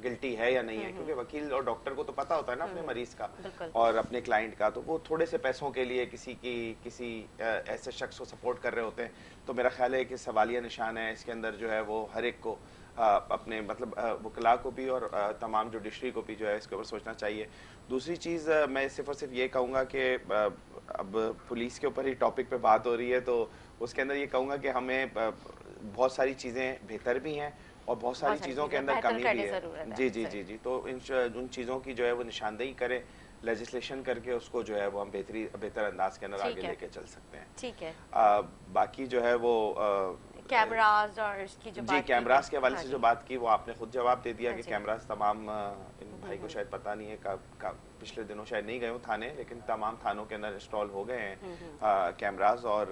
गिल्टी है या नहीं है, क्योंकि वकील और डॉक्टर को तो पता होता है ना अपने मरीज का और अपने क्लाइंट का, तो वो थोड़े से पैसों के लिए किसी ऐसे शख्स को सपोर्ट कर रहे होते हैं। तो मेरा ख्याल है कि सवालिया निशान है इसके अंदर जो है वो हर एक को अपने मतलब वकला को भी और तमाम जुडिशरी को भी जो है इसके ऊपर सोचना चाहिए। दूसरी चीज़ मैं सिर्फ और सिर्फ ये कहूँगा कि अब पुलिस के ऊपर ही टॉपिक पे बात हो रही है, तो उसके अंदर ये कहूँगा कि हमें बहुत सारी चीज़ें बेहतर भी हैं और बहुत सारी चीज़ों के अंदर कमी भी है। जी जी जी जी तो उन चीज़ों की जो है वो निशानदेही करें, लेजिस्लेशन करके उसको जो है वो हम बेहतर अंदाज के अंदर आगे लेके चल सकते हैं। ठीक है। बाकी जो है वो कैमरास और इसकी जो जी कैमरास के हवाले से जो बात की वो आपने खुद जवाब दे दिया कि कैमरास तमाम, इन भाई को शायद पता नहीं है, पिछले दिनों शायद नहीं गए हो थाने, लेकिन तमाम थानों के अंदर इंस्टॉल हो गए हैं कैमरास, और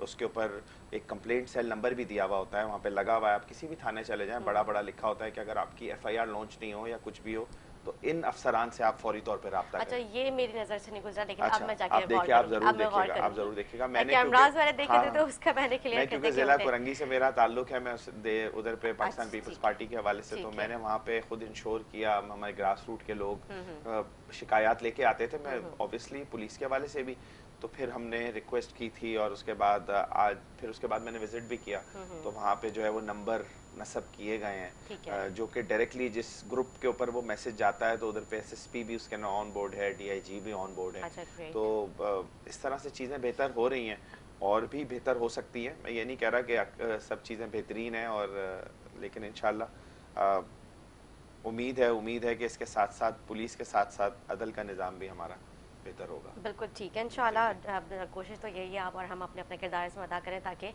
उसके ऊपर एक कंप्लेंट सेल नंबर भी दिया हुआ होता है, वहाँ पे लगा हुआ है। आप किसी भी थाने चले जाएं, बड़ा बड़ा लिखा होता है कि अगर आपकी एफआईआर लॉन्च नहीं हो या कुछ भी हो तो इन अफसरान से आप फौरी तौर पे राब्ता करें। अच्छा, ये मेरी नजर से नहीं गुजरा, लेकिन अब मैं जाके आप जरूर देखिएगा। मैंने कैमरास वाले देखे थे तो उसका मैंने क्लियर कर दिया, क्योंकि जिला कोरंगी से मेरा ताल्लुक है, मैं उधर पे पाकिस्तान पीपल्स पार्टी के हवाले से, तो मैंने वहाँ पे खुद इंश्योर किया, हमारे ग्रास रूट के लोग शिकायत लेके आते थे, मैं ऑब्वियसली पुलिस के हवाले से भी, तो फिर हमने रिक्वेस्ट की थी और उसके बाद उसके बाद मैंने विजिट भी किया, तो वहाँ पे जो है वो नंबर नस्ब किए गए हैं जो कि डायरेक्टली जिस ग्रुप के ऊपर वो मैसेज जाता है तो उधर पे एसएसपी भी उसके ना ऑन बोर्ड है, डीआईजी भी ऑन बोर्ड है। तो इस तरह से चीज़ें बेहतर हो रही हैं और भी बेहतर हो सकती हैं। मैं ये नहीं कह रहा कि सब चीज़ें बेहतरीन हैं, और लेकिन इंशाल्लाह उम्मीद है कि इसके साथ साथ पुलिस के साथ साथ अदल का निज़ाम भी हमारा बेहतर होगा। बिल्कुल ठीक है, इंशाल्लाह कोशिश तो यही है आप और हम अपने अपने किरदार इसमें अदा करें ताकि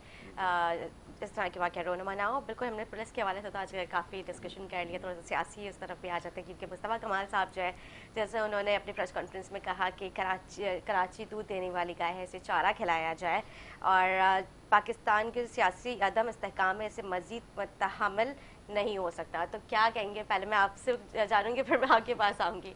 इस तरह के वाक़या रोनमा ना हो। बिल्कुल, हमने पुलिस के हवाले से तो आज काफ़ी डिस्कशन कर लिया, थोड़ा सा सियासी उस तरफ भी आ जाते हैं, क्योंकि मुस्तफ़ा कमाल साहब जो है, जैसे उन्होंने अपनी प्रेस कॉन्फ्रेंस में कहा कि कराची दूध देने वाली गाय है, इसे चारा खिलाया जाए, और पाकिस्तान के सियासी अदम इस्तेहकाम में इसे मज़ीद मुतहम्मिल नहीं हो सकता। तो क्या कहेंगे, पहले मैं आपसे जानूंगी फिर मैं आपके पास आऊँगी।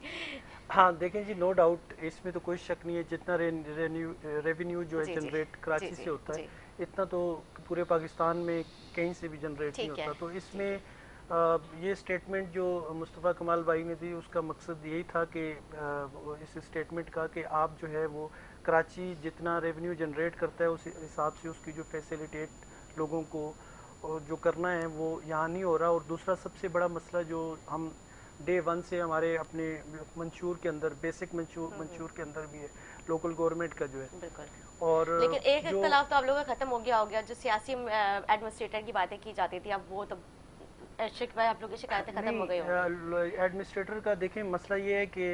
हाँ देखें जी, नो डाउट इसमें तो कोई शक नहीं है, जितना रेवेन्यू जो है जी, जी, जनरेट कराची जी, से होता है जी, इतना तो पूरे पाकिस्तान में कहीं से भी जनरेट नहीं ठीक है, होता। तो ठीक इसमें है। ये स्टेटमेंट जो मुस्तफ़ा कमाल भाई ने दी उसका मकसद यही था कि इस स्टेटमेंट का कि आप जो है वो कराची जितना रेवेन्यू जनरेट करता है उस हिसाब से उसकी जो फैसिलिटेट लोगों को जो करना है वो यहाँ नहीं हो रहा। और दूसरा सबसे बड़ा मसला जो हम डे वन से हमारे अपने मंशूर के अंदर, बेसिक मंशूर के अंदर भी है लोकल गवर्नमेंट का जो है। बिल्कुल। और लेकिन एक जो इख्तलाफ तो आप लोगों का खत्म हो गया जो सियासी एडमिनिस्ट्रेटर की बातें की जाती थी, अब वो तो शिकवा आप लोगों की शिकायतें खत्म हो गई होंगी। नहीं, एडमिनिस्ट्रेटर का देखें मसला ये है कि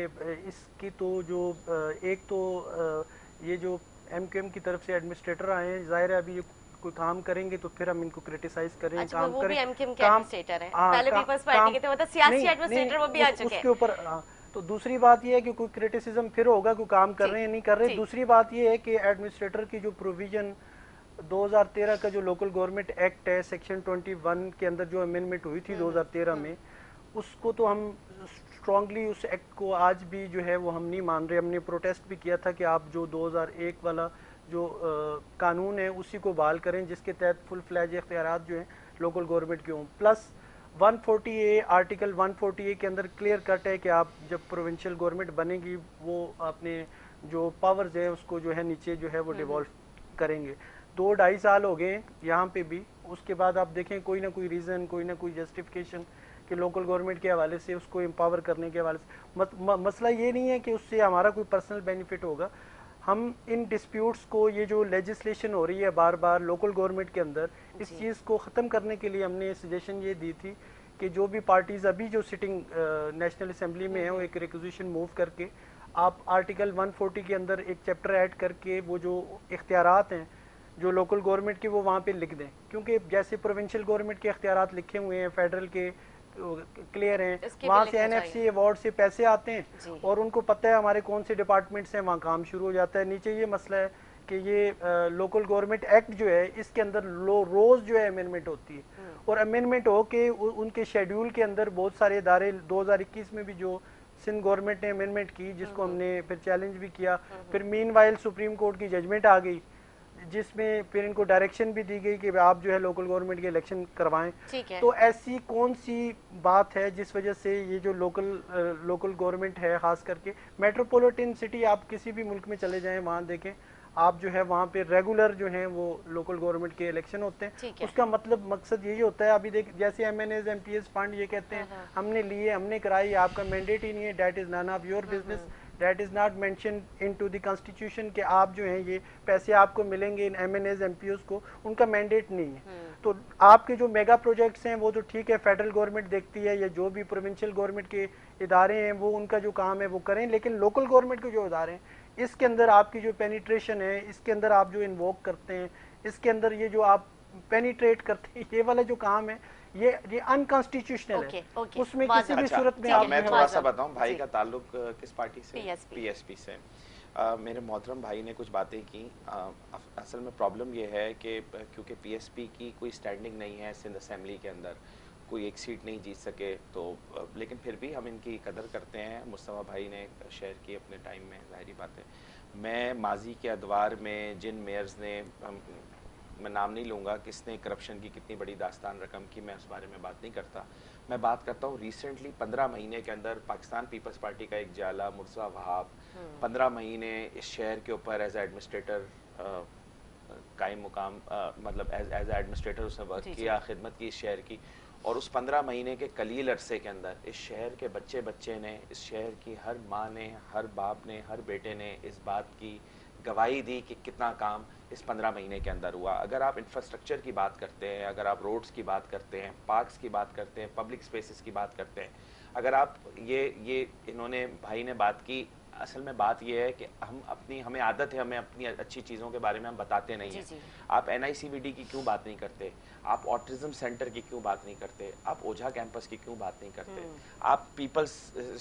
इसकी तो जो एक तो ये जो एमक्यूएम की तरफ से एडमिनिस्ट्रेटर आए हैं, जाहिर है अभी ये कोई काम करेंगे तो फिर हम इनको क्रिटिसाइज करें, अच्छा, काम वो करें, भी एमक्यूएम के काम एडमिनिस्ट्रेटर हैं, हाँ, पहले पीपल्स पार्टी के थे, मतलब सियासी नहीं एडमिनिस्ट्रेटर वो भी आ चुके उसके हैं। ऊपर तो दूसरी बात ये है कि कोई क्रिटिसिज्म फिर होगा, कोई काम कर रहे हैं नहीं कर रहे। दूसरी बात ये है कि एडमिनिस्ट्रेटर की जो प्रोविजन 2013 का जो लोकल गवर्नमेंट एक्ट है सेक्शन 21 के अंदर जो अमेंडमेंट हुई थी 2013 में, उसको तो हम स्ट्रांगली उस एक्ट को आज भी जो है वो हम नहीं मान रहे। हमने प्रोटेस्ट भी किया था कि आप जो 2001 वाला जो कानून है उसी को बहाल करें जिसके तहत फुल फ्लैज इख्तियारात जो हैं लोकल गवर्नमेंट के हों। प्लस 140A आर्टिकल 140A के अंदर क्लियर कट है कि आप जब प्रोविंशियल गवर्नमेंट बनेगी वो अपने जो पावर्स है उसको जो है नीचे जो है वो डिवॉल्व करेंगे। 2-2.5 साल हो गए यहाँ पे भी, उसके बाद आप देखें कोई ना कोई रीज़न, कोई ना कोई जस्टिफिकेशन कि लोकल गवर्नमेंट के हवाले से उसको एम्पावर करने के हवाले से। मसला ये नहीं है कि उससे हमारा कोई पर्सनल बेनिफिट होगा। हम इन डिस्प्यूट्स को, ये जो लेजिस्लेशन हो रही है बार बार लोकल गवर्नमेंट के अंदर, इस चीज़ को ख़त्म करने के लिए हमने सजेशन ये दी थी कि जो भी पार्टीज़ अभी जो सिटिंग नेशनल असेंबली में है वो एक रिक्वेजिशन मूव करके आप आर्टिकल 140 के अंदर एक चैप्टर ऐड करके वो जो इख्तियारात हैं जो लोकल गवर्नमेंट के वो वहाँ पे लिख दें। क्योंकि जैसे प्रोविंशियल गवर्नमेंट के इख्तियारात लिखे हुए हैं, फेडरल के क्लियर हैं, वहाँ से एनएफसी अवार्ड से पैसे आते हैं और उनको पता है हमारे कौन से डिपार्टमेंट्स हैं, वहाँ काम शुरू हो जाता है। नीचे ये मसला है कि ये लोकल गवर्नमेंट एक्ट जो है इसके अंदर रोज जो है अमेंडमेंट होती है और अमेंडमेंट हो के उनके शेड्यूल के अंदर बहुत सारे इदारे, 2021 में भी जो सिंध गवर्नमेंट ने अमेंडमेंट की जिसको हमने फिर चैलेंज भी किया, फिर मीनवाइल सुप्रीम कोर्ट की जजमेंट आ गई जिसमें फिर इनको डायरेक्शन भी दी गई कि आप जो है लोकल गवर्नमेंट के इलेक्शन करवाएं। तो ऐसी कौन सी बात है जिस वजह से ये जो लोकल गवर्नमेंट है, खास करके मेट्रोपॉलिटन सिटी, आप किसी भी मुल्क में चले जाएं वहां देखें आप जो है वहाँ पे रेगुलर जो है वो लोकल गवर्नमेंट के इलेक्शन होते हैं। उसका मतलब मकसद यही होता है, अभी देख जैसे MNAs MPs फंड ये कहते हैं हमने लिए, हमने कराई, आपका मैंडेट ही नहीं है, that is none of your business, that is not mention into the constitution कि आप जो है ये पैसे आपको मिलेंगे इन MNAs MPs को, उनका मैंडेट नहीं है। तो आपके जो मेगा प्रोजेक्ट्स हैं वो तो ठीक है फेडरल गवर्नमेंट देखती है या जो भी प्रोविंशियल गवर्नमेंट के इदारे हैं वो उनका जो काम है वो करें, लेकिन लोकल गवर्नमेंट के जो इदारे हैं इसके अंदर आपकी जो पेनिट्रेशन है, इसके अंदर आप जो इन्वोक करते हैं, इसके अंदर ये जो आप पेनिट्रेट करते हैं, ये वाला जो काम है ये अनकॉन्स्टिट्यूशनल है। उसमें किसी भी सूरत में मैं थोड़ा सा बताऊं, भाई का ताल्लुक किस पार्टी से? PSP से। मेरे मोहतरम भाई ने कुछ बातें की। असल में प्रॉब्लम ये है कि क्योंकि PSP की कोई स्टैंडिंग नहीं है सिंध असेंबली के अंदर, कोई एक सीट नहीं जीत सके, तो लेकिन फिर भी हम इनकी कदर करते हैं। मुस्तफ़ा भाई ने शेयर की अपने टाइम में, ज़ाहिरी बात है। मैं माजी के अदवार में जिन मेयर्स ने, मैं नाम नहीं लूँगा किसने करप्शन की कितनी बड़ी दास्तान रकम की, मैं उस बारे में बात नहीं करता। मैं बात करता हूँ रिसेंटली 15 महीने के अंदर पाकिस्तान पीपल्स पार्टी का एक जाला मुर्तज़ा वहाब 15 महीने इस शहर के ऊपर एज एडमिनिस्ट्रेटर कायम मुकाम, मतलब एज एडमिनिस्ट्रेटर उसने वर्क किया, खिदमत की इस शहर की। और उस 15 महीने के कलील अरसे के अंदर इस शहर के बच्चे ने, इस शहर की हर माँ ने, हर बाप ने, हर बेटे ने इस बात की गवाही दी कि कितना काम इस 15 महीने के अंदर हुआ। अगर आप इंफ्रास्ट्रक्चर की बात करते हैं, अगर आप रोड्स की बात करते हैं, पार्क्स की बात करते हैं, पब्लिक स्पेसेस की बात करते हैं, अगर आप ये इन्होंने भाई ने बात की, असल में बात यह है कि हमें आदत है, हमें अपनी अच्छी चीज़ों के बारे में हम बताते नहीं हैं। आप NICVD की क्यों बात नहीं करते? आप ऑटिज्म सेंटर की क्यों बात नहीं करते? आप ओझा कैंपस की क्यों बात नहीं करते? आप पीपल्स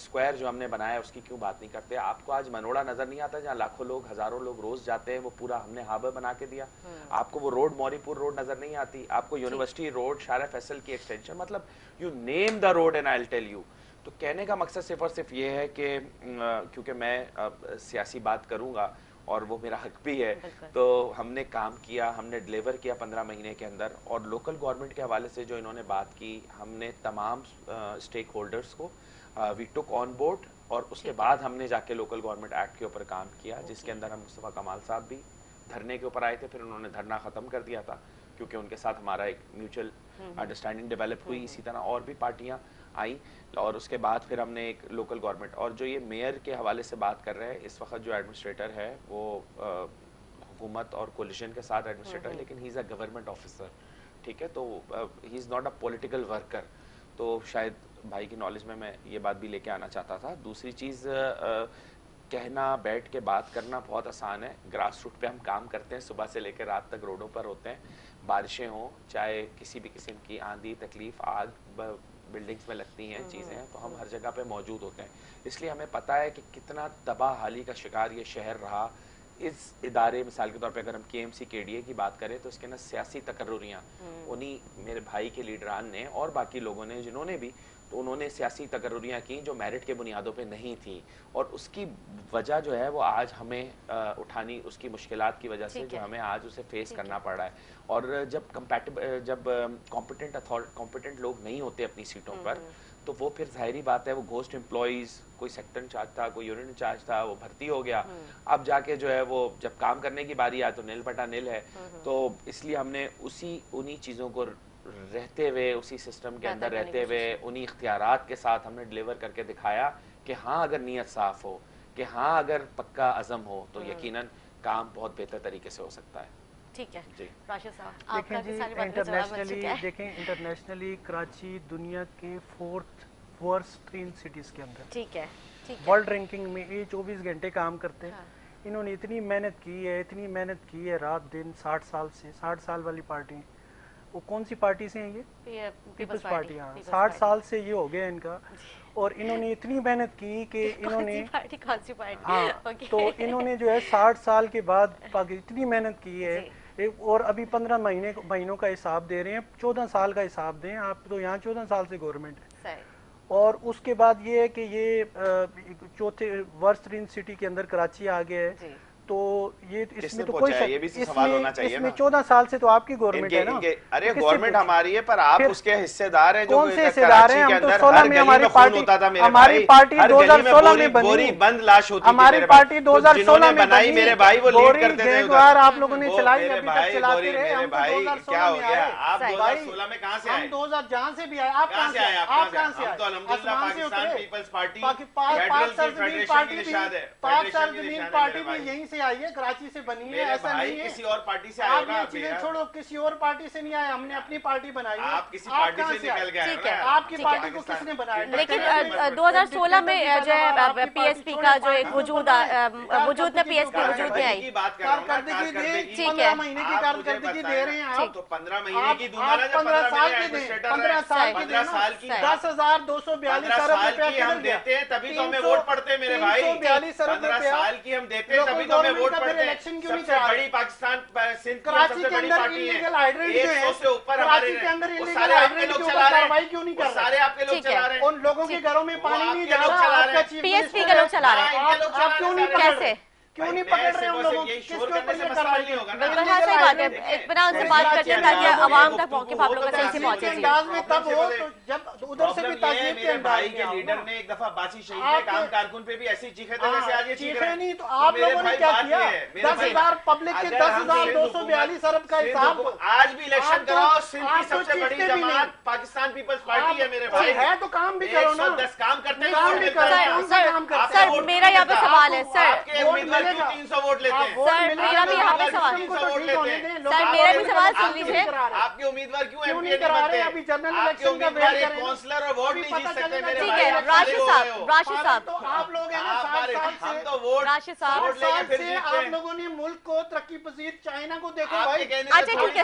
स्क्वायर जो हमने बनाया है उसकी क्यों बात नहीं करते? आपको आज मनोड़ा नजर नहीं आता जहाँ लाखों लोग, हजारों लोग रोज जाते हैं, वो पूरा हमने हार्बर बना के दिया? आपको वो रोड मौरीपुर रोड नजर नहीं आती? आपको यूनिवर्सिटी रोड, शारा फैसल की एक्सटेंशन, मतलब you name the road and I will tell you. तो कहने का मकसद सिर्फ और सिर्फ ये है कि क्योंकि मैं सियासी बात करूंगा और वो मेरा हक भी है, तो हमने काम किया, हमने डिलीवर किया 15 महीने के अंदर। और लोकल गवर्नमेंट के हवाले से जो इन्होंने बात की, हमने तमाम स्टेक होल्डर्स को वी टुक ऑन बोर्ड और उसके बाद हमने जाके लोकल गवर्नमेंट एक्ट के ऊपर काम किया, जिसके अंदर हम मुस्तफ़ा कमाल साहब भी धरने के ऊपर आए थे, फिर उन्होंने धरना ख़त्म कर दिया था क्योंकि उनके साथ हमारा एक म्यूचुअल अंडरस्टैंडिंग डेवलप हुई। इसी तरह और भी पार्टियां आई और उसके बाद फिर हमने एक लोकल गवर्नमेंट, और जो ये मेयर के हवाले से बात कर रहे हैं, इस वक्त जो एडमिनिस्ट्रेटर है वो हुकूमत और कोलिशन के साथ एडमिनिस्ट्रेटर है, लेकिन he is a government officer, ठीक है, तो he is not a political worker. तो शायद भाई की नॉलेज में मैं ये बात भी लेके आना चाहता था। दूसरी चीज़, कहना, बैठ के बात करना बहुत आसान है, ग्रास रूट पे हम काम करते हैं, सुबह से लेकर रात तक रोडों पर होते हैं, बारिशें हों चाहे किसी भी किस्म की आंधी तकलीफ, आग बिल्डिंग्स में लगती हैं चीज़ें हैं, तो हम हर जगह पे मौजूद होते हैं। इसलिए हमें पता है कि कितना तबाहाली का शिकार ये शहर रहा। इस इदारे, मिसाल के तौर पे अगर हम KMC KDA की बात करें तो इसके ना सियासी तकर्रुरियाँ उन्हीं मेरे भाई के लीडरान ने और बाकी लोगों ने जिन्होंने भी, तो उन्होंने सियासी तकर्रुरियाँ की जो मेरिट के बुनियादों पे नहीं थी, और उसकी वजह जो है वो आज हमें उठानी, उसकी मुश्किलात की वजह से जो हमें आज उसे फेस करना पड़ रहा है। और जब कॉम्पिटेंट लोग नहीं होते अपनी सीटों पर, तो वो फिर जाहिरी बात है वो घोस्ट एम्प्लॉइज, कोई सेक्टर इंचार्ज था, कोई यूनिट इंचार्ज था, वो भर्ती हो गया, अब जाके जो है वो जब काम करने की बारी आए तो नील बटा नील है। तो इसलिए हमने उन्हीं चीज़ों को रहते हुए, उसी सिस्टम के अंदर रहते हुए, उन्हीं इख्तियारात के साथ हमने डिलीवर करके दिखाया कि हाँ अगर नीयत साफ हो, कि हाँ अगर पक्का अज़म हो, तो यकीनन काम बहुत बेहतर तरीके से हो सकता है। ठीक है जी, राशिद साहब, देखें जी, इंटरनेशनली कराची दुनिया के 4th वर्स्ट 3 सिटीज़ के अंदर, ठीक है, वर्ल्ड रैंकिंग में ये 24 घंटे काम करते हैं। इन्होंने इतनी मेहनत की है रात दिन, 60 साल से, 60 साल वाली पार्टी, वो कौन सी पार्टी से हैं ये? People's Party. हाँ, 60 साल से ये हो गया इनका, और इन्होंने इतनी मेहनत की कि इन्होंने कौन सी पार्टी? हाँ, तो इन्होंने जो है 60 साल के बाद इतनी मेहनत की है, और अभी 15 महीनों का हिसाब दे रहे हैं, 14 साल का हिसाब दें आप, तो यहाँ 14 साल से गवर्नमेंट है। और उसके बाद ये है कि ये चौथे वर्स्ट 3 सिटी के अंदर कराची आ गया है, तो ये इसमें तो कोई ये भी सवाल होना चाहिए इसमें 14 साल से तो आपकी गवर्नमेंट है ना। अरे गवर्नमेंट हमारी है, पर आप उसके हिस्सेदार हैं। कौन से हिस्सेदार हैं? हम तो 16 में हमारी पार्टी 2016 में बनी, बंद लाश होती, हमारी पार्टी 2016 में बनाई मेरे भाई, वो लीड करते थे उधर। आप लोगों ने चलाई, अभी तक चलाते रहे। हम 2016 में आए, आप 2016 में कहां से आए? हम 2000 जहां से भी आए, आप कहां से आए? आप कहां से आए? तो अल्हम्दुलिल्लाह पाकिस्तान पीपल्स पार्टी, पाक सरजमीन पार्टी भी यहीं से आई है, कराची से बनी है, ऐसा नहीं है किसी और पार्टी से आप ये चीजें छोड़ो, किसी और पार्टी से नहीं आए, हमने अपनी पार्टी बनाई है। आप किसी पार्टी से निकल गए, ठीक है, आपकी पार्टी को किसने बनाया? लेकिन 2016 में जो है PSP का जो एक वजूद में PSP वजूद में आई, कारकर्दगी 15 महीने की कारकर्दगी दे रहे हैं आप, तो 15 महीने की दूंगा ना, 15 साल की दें, 15 साल की 10,242 अरब रुपया हम देते हैं, तभी तो हमें वोट पड़ते हैं मेरे भाई। 342 अरब 15 साल की हम देते हैं, तभी तो हमें वोट पड़ते हैं। सबसे बड़ी पाकिस्तान सिंध की सबसे बड़ी पार्टी है, 100 से ऊपर हमारे, सारे आपके लोग चला रहे हैं, सारे आपके लोग चला रहे हैं। उन लोगों के घरों में पानी नहीं जा रहा, PSP के लोग चला रहे हैं, आप क्यों नहीं कैसे क्यों नहीं पकड़ रहे उन लोगों किसके ऊपर ये कार्रवाई नहीं होगा? बिल्कुल हाँ, सही बात है, इत्मीनान से बात करते हैं ताकि आवाम तक मौके पर आप लोग सही से पहुंचे। अंदाज में तब हो तो जब उधर से भी ताजीब के अंदाज भाई के लीडर ने एक दफा बासी शहीद ने काम कारकुन पे भी ऐसी चीखे थे जैसे आज ये चीखे नहीं, तो आप लोगों ने क्या किया? 10,000 पब्लिक के 10,242 अरब का हिसाब। आज भी इलेक्शन कराओ, सिंध की सबसे बड़ी जमात पाकिस्तान पीपल्स पार्टी है मेरे भाई, है तो काम भी करो ना, 110 काम करते हैं। सर मेरा यहाँ पे सवाल है, सर 300 वोट लेते हैं, सर मेरा भी यहाँ पे सवाल, सर मेरा भी सवाल सुन लीजिए। आपके उम्मीदवार क्यों एमपी नहीं बनते? अभी जनरल आपके उम्मीदवार एक काउंसलर और वोट नहीं जीत सकते मेरे ठीक भाई। है राशिद साहब, तो आप लोग हैं ना 60 साल से, हम तो वोट राशिद साहब आप लोगों ने मुल्क को तरक्की पसीद चाइना को देखो भाई। अच्छा ठीक है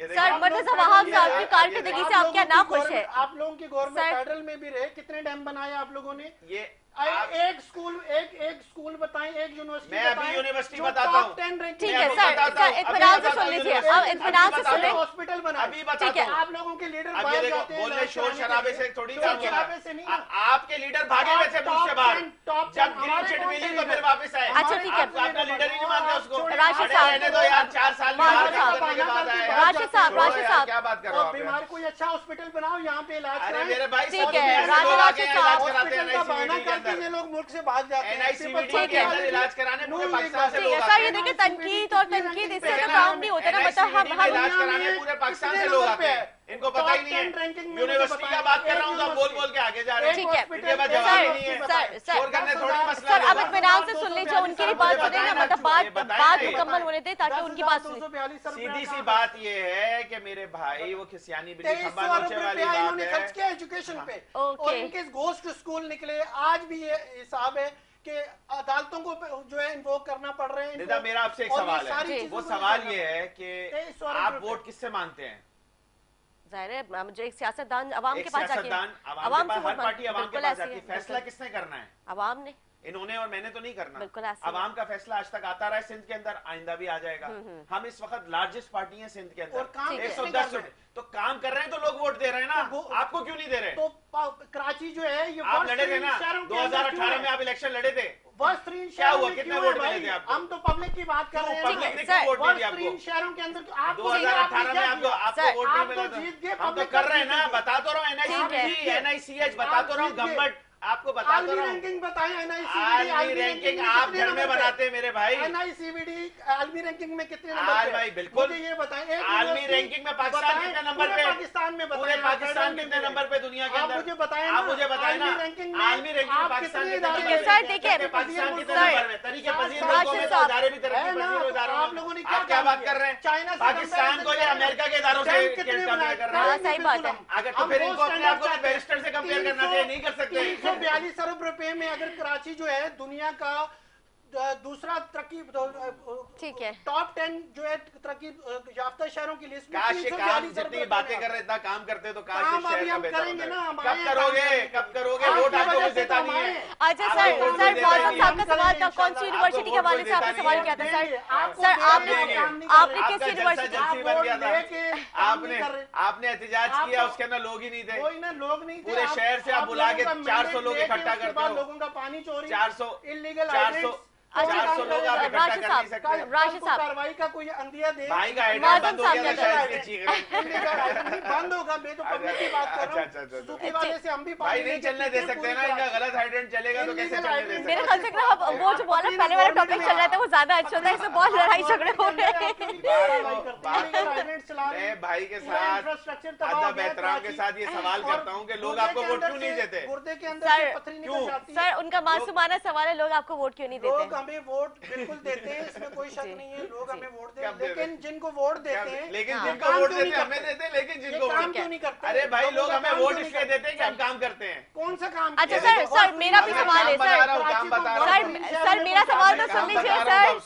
सर मर्तज़ा वहाब साहब की कारकर्दगी से आप क्या ना खुश है? आप लोगों की गवर्नमेंट फेडरल में भी रहे, कितने डैम बनाए आप लोगों ने? ये एक स्कूल बताएं, एक यूनिवर्सिटी मैं अभी यूनिवर्सिटी बताता हूँ। ठीक है सर, इत्मीनान से सुन लीजिए, अब इत्मीनान से सुन ले। हॉस्पिटल बना, अभी बताता हूँ। आप लोगों के लीडर अब ये देखो, बोलने शोर शराबे से थोड़ी काम होगा। आपके लीडर भागे हुए थे मुझसे बाहर, जब ग्रीन चिट मिली तो फिर वापस आए। अच्छा ठीक है, आपका लीडर ही नहीं मानता उसको। राशिद साहब, रहने दो यार, 4 साल में करने के बाद आया। राशिद साहब, क्या बात कर रहे हो? बीमार कोई अच्छा हॉस्पिटल बनाओ, यहाँ पे इलाज अरे कराएं। मेरे भाई, ठीक है, राशिद साहब कराते हैं NICVD के अंदर, ये लोग मुल्क से भाग जाते हैं। NICVD के अंदर इलाज कराने पूरे पाकिस्तान से ठीक लोग है आते सर, ये हैं। देखिए तनकीद और तनकीद इससे तो काम नहीं होता ना, मतलब हम इलाज कराने पूरे पाकिस्तान से लोग आते हैं, इनको पता ही नहीं है। यूनिवर्सिटी का बात कर रहा हूँ तो बोल बोल के आगे जा रहे हैं। ठीक है इनके पास जवाब ही नहीं है। सर शोर करने थोड़ी मसला सर, अब इत्मीनान से सुन लीजिए, उनकी भी बात सुने ना, मतलब बात मुकम्मल होने दें ताकि उनकी बात सुने। सीधी सी बात ये है कि मेरे भाई वो खिसियानी बिल्ली खंबा नोचे वाली बात है। खर्च किया एजुकेशन पे, और इनके गोश्त स्कूल निकले। आज भी ये हिसाब है कि अदालतों को जो है इन्वोक करना पड़ रहे हैं। निदा, मेरा आपसे एक सवाल है, वो सवाल ये है कि आप वोट किससे मांगते हैं? जाहिर है मुझे एक सियासतदान अवाम के पास जाके, अवाम हर पार्टी अवाम के पास जाती है। फैसला किसने करना है? अवाम ने। इन्होंने और मैंने तो नहीं करना। बिल्कुल ऐसे अवाम का फैसला आज तक आता रहा है सिंध के अंदर, आइंदा भी आ जाएगा। हम इस वक्त लार्जेस्ट पार्टी हैं सिंध के अंदर, 110 सीट। तो काम कर रहे हैं तो लोग वोट दे रहे हैं ना, आपको क्यों नहीं दे रहे? तो कराची जो है ये आप लड़े थे ना 2018 में, आप इलेक्शन लड़े थे, क्या हुआ? कितने वोट मिले थे आपको? हम तो पब्लिक की बात कर रहे हैं। पब्लिक ने क्यों वोट नहीं दिया आपको? शहरों के अंदर 2018 में आपको वोट नहीं मिला था। हम तो कर रहे हैं ना, बता तो रहा हूँ। NICH बता तो रहा हूँ, गवर्नमेंट आपको बता तो रहा हूँ। रैंकिंग बताएं, आलमी रैंकिंग आप घर में बनाते हैं मेरे भाई। NICVD आलमी रैंकिंग में कितने नंबर पे? भाई बिल्कुल, ये बताएं। आलमी रैंकिंग में पाकिस्तान कितने नंबर पे? पाकिस्तान में पूरे पाकिस्तान कितने नंबर पे दुनिया के अंदर? मुझे बताएं, आप मुझे बताएं ना। आलमी रैंकिंग में पाकिस्तान कितने नंबर पे? सर देखिए, पाकिस्तान कितने नंबर पे? तरीके पजीर मुल्कों में तो इदारे भी तरक्की पजीर इदारों में। आप लोगों ने आप क्या बात कर रहे हैं? चाइना से पाकिस्तान को या अमेरिका के इदारों से कंपेयर कर रहे हैं? सही बात है। अगर तो फिर इनको अपने आप को बैरिस्टर से कंपेयर करना चाहिए, नहीं कर सकते। 342 अरब रुपए में अगर कराची जो है दुनिया का दूसरा तरक्की, ठीक है, टॉप 10 जो है तरक्की याफ्ता शहरों की लिस्ट में, काश जितनी बातें कर रहे, इतना काम करते तो काश काम शहर अभी का हम बेहतर करेंगे होता। ना। कब करोगे? वोट आपको कुछ देता नहीं है। अच्छा सर, मौजूद साहब का सवाल था, कौन सी यूनिवर्सिटी के हवाले से आपने सवाल किया था सर? सर आपने किस यूनिवर्सिटी? आपने एहतजाज किया, उसके अंदर लोग ही नहीं थे। कोई ना लोग नहीं थे। पूरे शहर से आप बुला के 400 लोग इकट्ठा करते हो। लोगों का पानी चोरी, 400 इलीगल 400 लोग आप इकट्ठा कर नहीं सकते। राशिद साहब कार्रवाई का कोई अंदिया दे। भाई का आइडिया बंद हो गया था शायद, ये चीख रहे बंद होगा। मैं तो पब्लिक की बात कर रहा हूँ। सुखी वाले से हम भी भाई नहीं चलने दे सकते ना, इनका गलत हाइड्रेंट चलेगा तो कैसे चलने दे सकते? मेरे ख्याल से ना वो जो बोला पहले वाला टॉपिक चल रहा था वो ज्यादा अच्छा था, इसमें बहुत लड़ाई झगड़े हो रहे हैं। मैं भाई के साथ अदब एहतराम के साथ ये सवाल करता हूँ कि लोग आपको वोट क्यों नहीं देते? गुर्दे के अंदर से पथरी निकल जाती है। सर उनका मासूमाना सवाल है, लोग आपको वोट क्यों नहीं देते? लोग हमें वोट बिल्कुल देते हैं, इसमें कोई शक नहीं है। लोग हमें वोट देते हैं, लेकिन जिनको वोट देते हैं, लेकिन जिनको वोट देते हैं हमें देते हैं, लेकिन जिनको काम क्यों नहीं करते? अरे भाई लोग हमें वोट इसलिए देते हैं कि हम काम करते हैं। कौन सा काम? अच्छा सर मेरा भी सवाल है सर, मेरा सवाल तो सुन लीजिए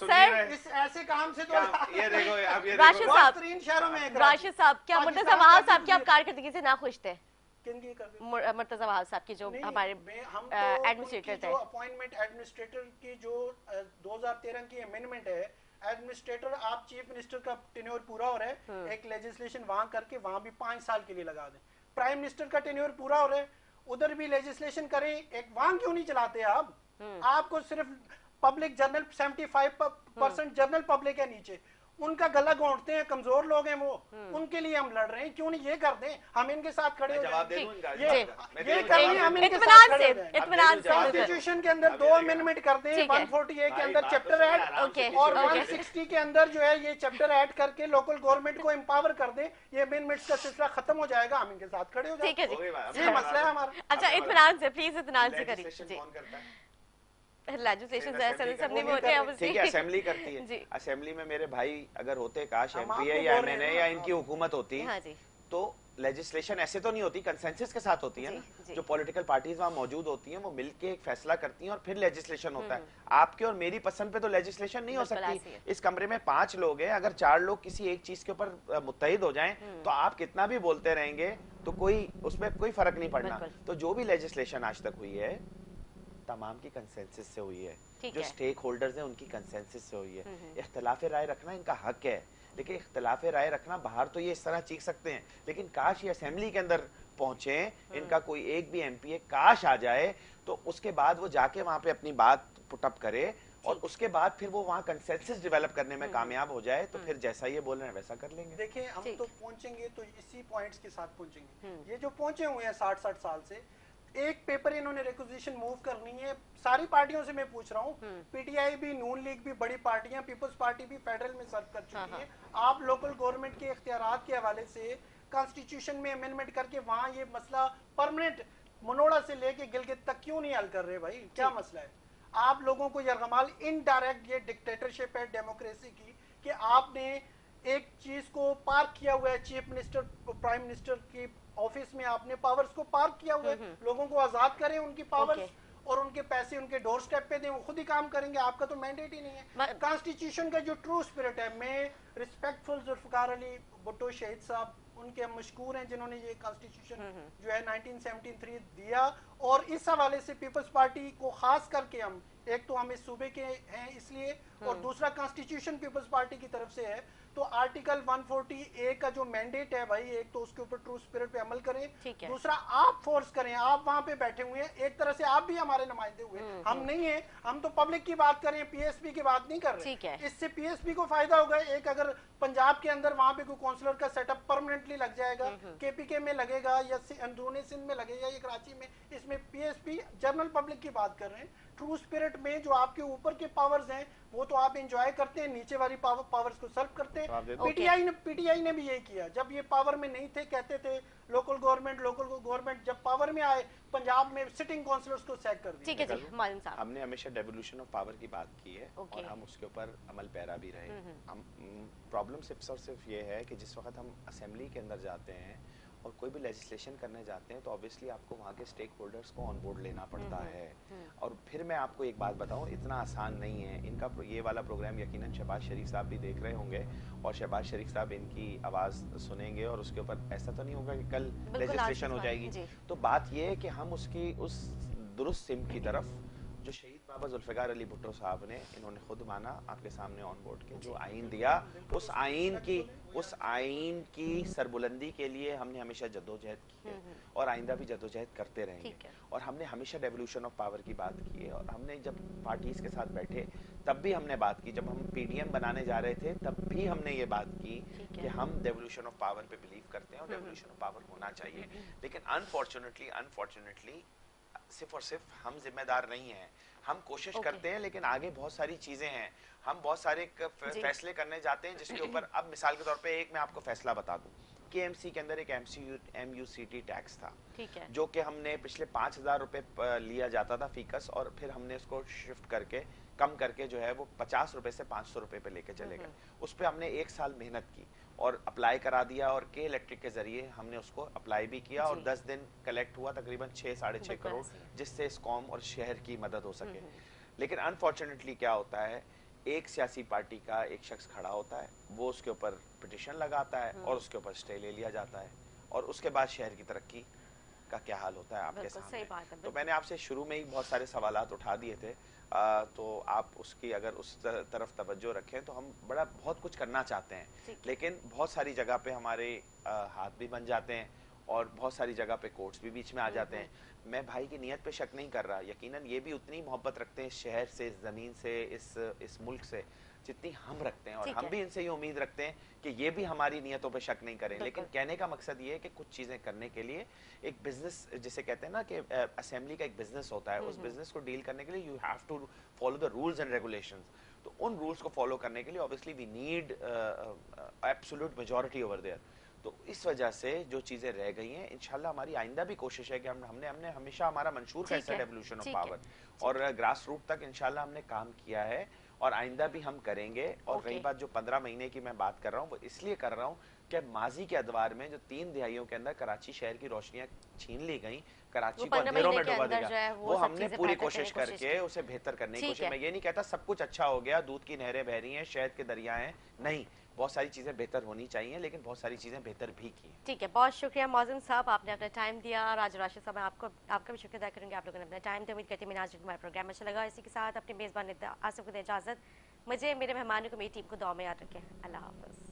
सर। इस ऐसे काम से तो ये देखो, अब ये राशिद साहब, शहरों में राशिद साहब क्या मुर्तजा वहाब साहब की आप कारकर्दगी से ना खुश थे? मुर्तजा वहाब साहब की जो हमारे एडमिनिस्ट्रेटर थे, अपॉइंटमेंट एडमिनिस्ट्रेटर की जो 2013 की अमेंडमेंट है, एडमिनिस्ट्रेटर आप चीफ मिनिस्टर का टेन्योर पूरा हो रहा है, एक लेजिस्लेशन वहां करके वहां भी 5 साल के लिए लगा दें। प्राइम मिनिस्टर का टेन्योर पूरा हो रहा है, उधर भी लेजिस्लेशन करें, एक वहां क्यों नहीं चलाते आप? आपको सिर्फ पब्लिक जनरल 75% जनरल पब्लिक है नीचे, उनका गला घोंटते हैं, कमजोर लोग हैं वो, उनके लिए हम लड़ रहे हैं। क्यों नहीं ये कर दें, हम इनके साथ खड़े हो जाएं। ये करें, हम इनके साथ खड़े हो जाएं। इत्मीनान से कॉन्स्टिट्यूशन के अंदर 2 अमेंडमेंट कर दें, 140A के अंदर चैप्टर ऐड और 160 के अंदर जो है ये चैप्टर ऐड करके लोकल गवर्नमेंट को एम्पावर कर दें। ये अमेंडमेंट्स का सिलसिला खत्म हो जाएगा, हम इनके साथ खड़े हो जाएंगे। ठीक है जी, ये मसला है हमारा। अच्छा इत्मीनान से प्लीज, इत्मीनान से करिए। लेजिस्लेशन असेंबली में होते हैं, ठीक है, असेंबली करती है। असेंबली में मेरे भाई अगर होते, काश एमपीए या एमएनए या इनकी हुकूमत होती, तो लेजिस्लेशन ऐसे तो नहीं होती, कंसेंसस के साथ होती है ना। जो पॉलिटिकल पार्टीज वहाँ मौजूद होती हैं वो मिलके एक फैसला करती हैं और फिर लेजिस्लेशन होता है। आपके और मेरी पसंद पे तो लेजिस्लेशन नहीं हो सकती। इस कमरे में 5 लोग हैं, अगर 4 लोग किसी एक चीज के ऊपर मुत्तहिद हो जाएं तो आप कितना भी बोलते रहेंगे तो कोई उसमें कोई फर्क नहीं पड़ना। तो जो भी लेजिस्लेशन आज तक हुई है तमाम की कंसेंसस से हुई है, ठीक जो है। स्टेक होल्डर्स हैं उनकी कंसेंसस से हुई है। इख्तलाफ राय रखना इनका हक है, लेकिन इख्तलाफ राय रखना बाहर तो ये इस तरह चीख सकते हैं, लेकिन काश ये असेंबली के अंदर पहुंचे, इनका कोई एक भी एमपीए काश आ जाए तो उसके बाद वो जाके वहां पे अपनी बात पुटअप करे और उसके बाद फिर वो वहाँ कंसेंसस डेवलप करने में कामयाब हो जाए तो फिर जैसा ये बोल रहे हैं वैसा कर लेंगे। देखिए हम ठीक। तो पहुंचेंगे तो इसी पॉइंट्स के साथ पहुंचेंगे। ये जो पहुंचे हुए हैं 60-60 साल से, एक पेपर इन्होंने रिक्विजिशन मूव करनी है। सारी पार्टियों से मैं पूछ रहा हूँ, पीटीआई भी, नून लीग भी, बड़ी पार्टियां, पीपल्स पार्टी भी फेडरल में सर्व कर चुकी है। आप लोकल गवर्नमेंट के इख्तियारात के हवाले से कॉन्स्टिट्यूशन में अमेंडमेंट करके वहां ये मसला परमानेंट मनोड़ा से लेके गिलगित तक क्यों नहीं हल कर रहे भाई? क्या मसला है? आप लोगों को यरगमाल इनडायरेक्ट ये डिक्टेटरशिप है डेमोक्रेसी की कि आपने एक चीज को पार्क किया हुआ है, चीफ मिनिस्टर, प्राइम मिनिस्टर की ऑफिस में आपने पावर्स को पार्क किया हुआ है। लोगों को आजाद करें उनकी पावर्स और उनके पैसे उनके डोर स्टेप पे दें, वो खुद ही काम करेंगे। आपका तो मैंडेट ही नहीं है। कॉन्स्टिट्यूशन का जो ट्रू स्पिरिट है, मैं रिस्पेक्टफुल जुल्फकार अली भुट्टो शहीद साहब, उनके हम मशकूर हैं जिन्होंने ये कॉन्स्टिट्यूशन जो है 1973 दिया। और इस हवाले से पीपल्स पार्टी को खास करके हम, एक तो हम इस सूबे के हैं इसलिए, और दूसरा कॉन्स्टिट्यूशन पीपल्स पार्टी की तरफ से है। तो आर्टिकल 140A का जो मैंडेट है भाई, एक तो उसके ऊपर ट्रू स्पिरिट पे अमल करें, दूसरा आप फोर्स करें। आप वहां पे बैठे हुए हैं, एक तरह से आप भी हमारे नुमाइंदे हुए, हम नहीं है। हम तो पब्लिक की बात करें, पीएसपी की बात नहीं कर रहे। इससे पीएसपी को फायदा होगा। एक अगर पंजाब के अंदर वहां पे कोई काउंसलर का सेटअप परमानेंटली लग जाएगा, केपीके में लगेगा या अंदरूनी सिंध में लगेगा या कराची में, इसमें पीएसपी जनरल पब्लिक की बात कर रहे हैं। ट्रू स्पिरिट में जो आपके ऊपर के पावर्स हैं वो तो आप एंजॉय करते हैं, नीचे वाली पावर्स को सर्व करते हैं। पीटीआई ने भी यही किया। जब ये पावर में नहीं थे, कहते थे लोकल गवर्नमेंट, जब पावर में आए पंजाब में सिटिंग काउंसलर्स को सैक कर दिया। ठीक है जी मालिम साहब, हमने हमेशा डेवोल्यूशन ऑफ पावर की बात की है और हम उसके ऊपर अमल पैरा भी रहे। हम प्रॉब्लम सिर्फ ये है कि जिस वक्त हम असेंबली के अंदर जाते हैं और कोई भी लेजिस्लेशन करने जाते हैं तो ऑब्वियसली आपको वहाँ के स्टेक होल्डर्स को ऑन बोर्ड लेना पड़ता है। और फिर मैं आपको एक बात बताऊं, इतना आसान नहीं है इनका ये वाला प्रोग्राम। यकीनन शहबाज शरीफ साहब भी देख रहे होंगे और शहबाज शरीफ साहब इनकी आवाज़ सुनेंगे और उसके ऊपर ऐसा तो नहीं होगा कि कल लेजिस्लेशन हो जाएगी। तो बात ये है कि हम उसकी उस दुरुस्त सिम की तरफ, जो शहीद बाबा जुल्फिकार अली भुट्टो साहब ने, इन्होंने खुद माना आपके सामने ऑन बोर्ड के, जो आइन दिया, उस आइन की सरबुलंदी के लिए हमने हमेशा जद्दोजहद की है और आइंदा भी जद्दोजहद करते रहेंगे। और हमने हमेशा डेवोल्यूशन ऑफ पावर की बात की है। और हमने जब पार्टीज के साथ बैठे तब भी हमने बात की, जब हम पीडीएम बनाने जा रहे थे तब भी हमने ये बात की कि हम डेवोल्यूशन ऑफ पावर पे बिलीव करते हैं और डेवोल्यूशन ऑफ पावर होना चाहिए। लेकिन अनफॉर्चुनेटली सिर्फ और सिर्फ हम जिम्मेदार नहीं हैं। हम कोशिश करते हैं लेकिन आगे बहुत सारी चीजें हैं। हम बहुत सारे फैसले करने जाते हैं जिसके ऊपर, अब मिसाल के तौर पे एक मैं आपको फैसला बता दूं, केएमसी के अंदर एक MUCT टैक्स था, जो कि हमने पिछले 5,000 रुपए लिया जाता था फीकस, और फिर हमने उसको शिफ्ट करके कम करके जो है वो 50 रुपए से 500 रुपए पे लेके चले गए। उस पर हमने 1 साल मेहनत की और अप्लाई करा दिया और के इलेक्ट्रिक के जरिए हमने उसको अप्लाई भी किया और 10 दिन कलेक्ट हुआ तकरीबन 6-6.5 करोड़, जिससे इस कौम और शहर की मदद हो सके। लेकिन अनफॉर्चुनेटली क्या होता है, एक सियासी पार्टी का एक शख्स खड़ा होता है, वो उसके ऊपर पिटिशन लगाता है और उसके ऊपर स्टे ले लिया जाता है और उसके बाद शहर की तरक्की का क्या हाल होता है आपके सामने। तो मैंने आपसे शुरू में ही बहुत सारे सवालात उठा दिए थे, तो आप उसकी अगर उस तरफ तवज्जो रखें तो हम बहुत कुछ करना चाहते हैं, लेकिन बहुत सारी जगह पे हमारे हाथ भी बन जाते हैं और बहुत सारी जगह पे कोर्ट्स भी बीच में आ जाते हैं। मैं भाई की नीयत पे शक नहीं कर रहा, यकीनन ये भी उतनी मोहब्बत रखते हैं इस शहर से, इस ज़मीन से, इस मुल्क से, जितनी हम रखते हैं। और हम भी इनसे ये उम्मीद रखते हैं कि ये भी हमारी नीयतों पे शक नहीं करें। लेकिन कहने का मकसद ये है कि कुछ चीज़ें करने के लिए एक बिजनेस, जिसे कहते हैं ना कि असेंबली का एक बिजनेस होता है, उस बिजनेस को डील करने के लिए you have to follow the rules and regulations. तो उन रूल्स को फॉलो करने के लिए obviously we need absolute majority over there. तो इस वजह से जो चीजें रह गई हैं, इंशाल्लाह हमारी आइंदा भी कोशिश है कि हमने हमेशा हमारा मंशूर का हिस्सा डेवोल्यूशन ऑफ पावर और ग्रास रूट तक इंशाल्लाह हमने काम किया है और आइंदा भी हम करेंगे। और रही बात जो 15 महीने की मैं बात कर रहा हूँ, वो इसलिए कर रहा हूँ कि माजी के अदवार में जो 3 दिहाइयों के अंदर कराची शहर की रोशनियां छीन ली गई, कराची को अंधेरों में डुबा दिया, वो हमने पूरी कोशिश करके उसे बेहतर करने की कोशिश। मैं ये नहीं कहता सब कुछ अच्छा हो गया, दूध की नहरें बह रही हैं, शहद के दरिया हैं, नहीं, बहुत सारी चीज़ें बेहतर होनी चाहिए, लेकिन बहुत सारी चीज़ें बेहतर भी की हैं। ठीक है, बहुत शुक्रिया मौज़म साहब, आपने अपना टाइम दिया। राजू राशिद साहब, मैं आपका भी शुक्रिया अदा करूँगी, आप लोगों ने अपना टाइम दिया। उम्मीद करती हूँ नाज़रीन हमारा प्रोग्राम अच्छा लगा। इसी के साथ अपने मेज़बान आसिफ को दे इजाज़त। मुझे, मेरे मेहमानों को, मेरी टीम को दुआ में याद रखें। अल्लाह हाफ़िज़।